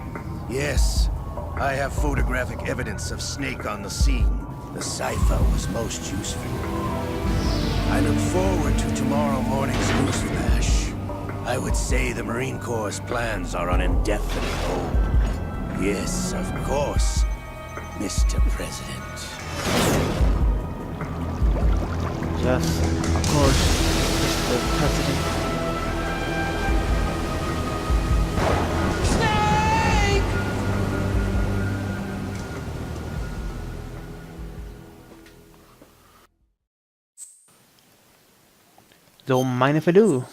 Yes, I have photographic evidence of Snake on the scene. The cipher was most useful. I look forward to tomorrow morning's news flash. I would say the Marine Corps' plans are on indefinite hold. Yes, of course, Mr. President. Yes, of course, Mr. President. Don't mind if I do.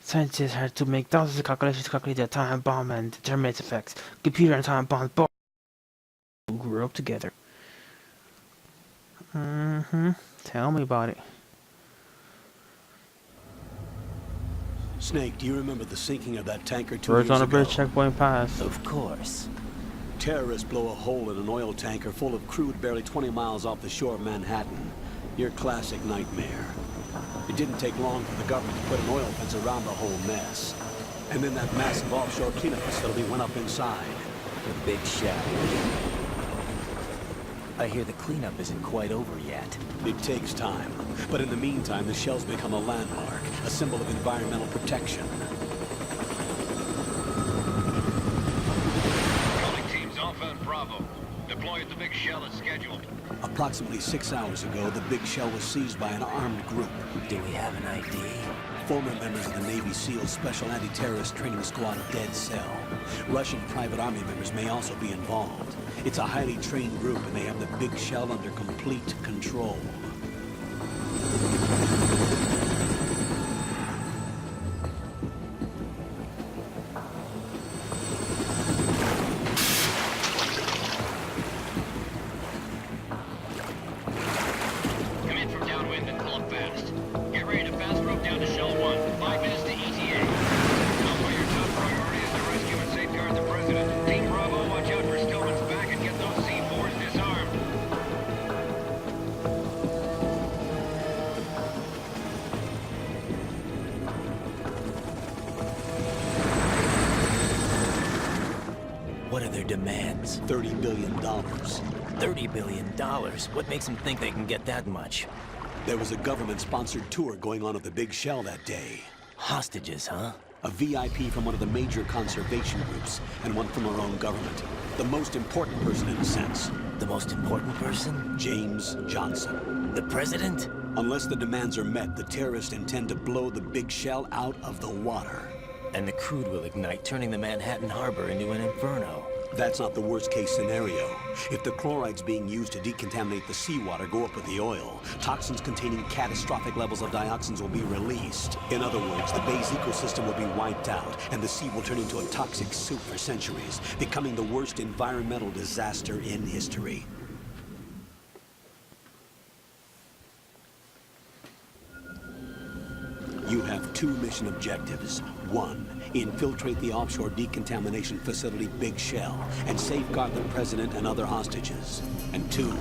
Scientists had to make thousands of calculations to calculate the atomic bomb and determine its effects. Computer and atomic bombs both grew up together. Tell me about it. Snake, do you remember the sinking of that tanker 2 Birds years on a ago? bridge, checkpoint pass. Of course. Terrorists blow a hole in an oil tanker full of crude barely 20 miles off the shore of Manhattan. Your classic nightmare. It didn't take long for the government to put an oil fence around the whole mess. And then that massive offshore cleanup facility went up inside. The big shack. I hear the cleanup isn't quite over yet. It takes time. But in the meantime, the shell's become a landmark, a symbol of environmental protection. Calling teams Alpha and Bravo. Deploy at the big shell as scheduled. Approximately 6 hours ago, the big shell was seized by an armed group. Do we have an ID? Former members of the Navy SEAL Special Anti-Terrorist Training Squad Dead Cell. Russian private army members may also be involved. It's a highly trained group, and they have the big shell under complete control. Come in from downwind and pull up fast. Get ready to fast rope down to Shell 1. 5 minutes to ETA. Alpha, your top priority is to rescue and safeguard the President. Team Bravo, watch out for Stillman's back and get those C4s disarmed. What are their demands? $30 billion. $30 billion? What makes them think they can get that much? There was a government-sponsored tour going on at the big shell that day. Hostages, huh? A VIP from one of the major conservation groups, and one from our own government. The most important person in a sense. The most important person? James Johnson. The president? Unless the demands are met, the terrorists intend to blow the big shell out of the water. And the crude will ignite, turning the Manhattan Harbor into an inferno. That's not the worst-case scenario. If the chlorides being used to decontaminate the seawater go up with the oil, toxins containing catastrophic levels of dioxins will be released. In other words, the bay's ecosystem will be wiped out, and the sea will turn into a toxic soup for centuries, becoming the worst environmental disaster in history. You have 2 mission objectives. 1, infiltrate the offshore decontamination facility Big Shell and safeguard the president and other hostages. And 2,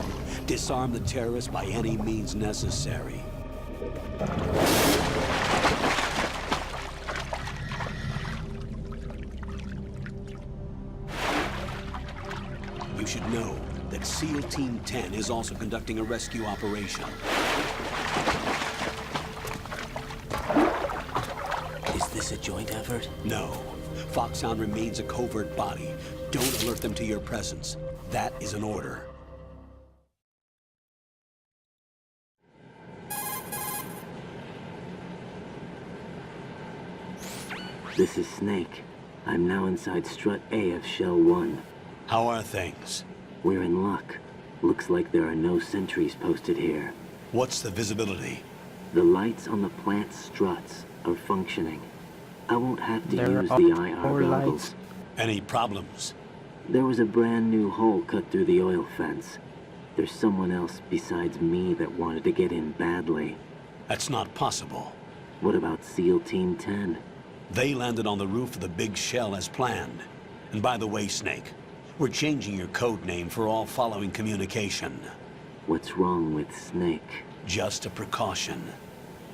disarm the terrorists by any means necessary. You should know that SEAL Team 10 is also conducting a rescue operation. Is this a joint effort? No. Foxhound remains a covert body. Don't alert them to your presence. That is an order. This is Snake. I'm now inside Strut A of Shell 1. How are things? We're in luck. Looks like there are no sentries posted here. What's the visibility? The lights on the plant's struts are functioning. I won't have to There use are the outdoor IR lights. goggles. Any problems? There was a brand new hole cut through the oil fence. There's someone else besides me that wanted to get in badly. That's not possible. What about SEAL Team 10? They landed on the roof of the Big Shell as planned. And by the way, Snake, we're changing your code name for all following communication. What's wrong with Snake? Just a precaution.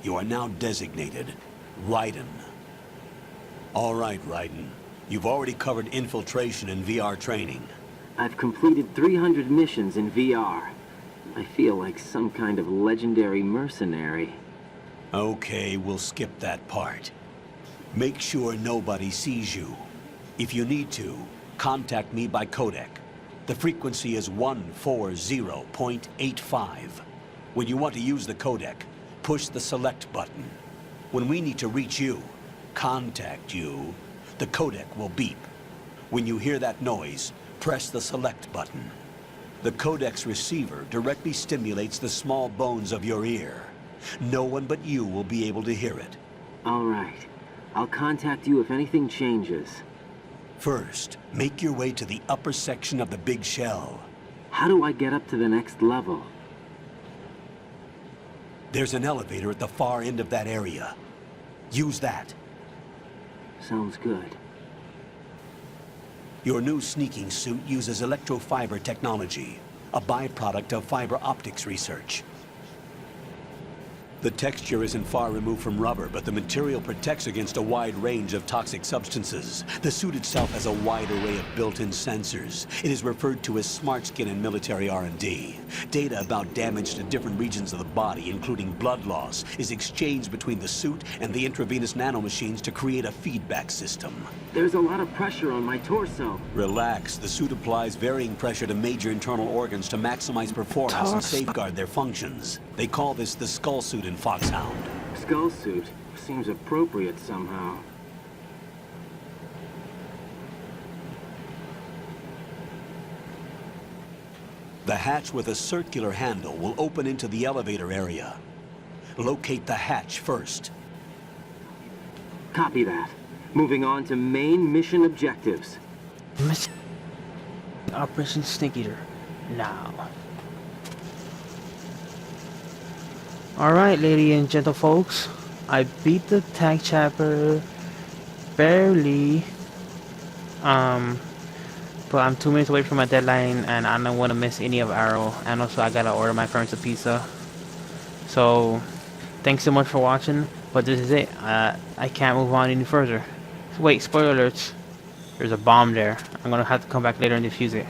You are now designated Raiden. All right, Raiden. You've already covered infiltration and VR training. I've completed 300 missions in VR. I feel like some kind of legendary mercenary. Okay, we'll skip that part. Make sure nobody sees you. If you need to, contact me by codec. The frequency is 140.85. When you want to use the codec, push the select button. When we need to reach you, contact you, the codec will beep. When you hear that noise, press the select button. The codec's receiver directly stimulates the small bones of your ear. No one but you will be able to hear it. All right. I'll contact you if anything changes. First, make your way to the upper section of the Big Shell. How do I get up to the next level? There's an elevator at the far end of that area. Use that. Sounds good. Your new sneaking suit uses electrofiber technology, a byproduct of fiber optics research. The texture isn't far removed from rubber, but the material protects against a wide range of toxic substances. The suit itself has a wide array of built-in sensors. It is referred to as smart skin in military R&D. Data about damage to different regions of the body, including blood loss, is exchanged between the suit and the intravenous nanomachines to create a feedback system. There's a lot of pressure on my torso. Relax. The suit applies varying pressure to major internal organs to maximize performance and safeguard their functions. They call this the skull suit in Foxhound. Skull suit seems appropriate somehow. The hatch with a circular handle will open into the elevator area. Locate the hatch first. Copy that. Moving on to main mission objectives. Operation Snake Eater. Now. Alright, ladies and gentle folks. I beat the tank chopper barely. But I'm 2 minutes away from my deadline and I don't want to miss any of Arrow. And also I gotta order my parents a pizza. So thanks so much for watching. But this is it. I can't move on any further. Wait, spoiler alerts. There's a bomb there. I'm gonna have to come back later and defuse it.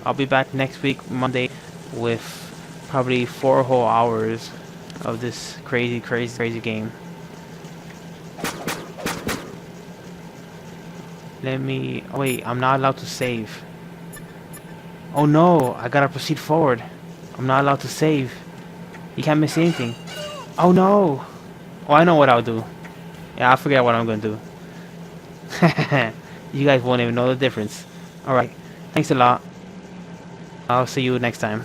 I'll be back next week, Monday, with probably 4 whole hours of this crazy game. Wait, I'm not allowed to save. Oh no, I gotta proceed forward. I'm not allowed to save. You can't miss anything. Oh no! Oh, I know what I'll do. Yeah, I forget what I'm gonna do. You guys won't even know the difference. Alright, thanks a lot. I'll see you next time.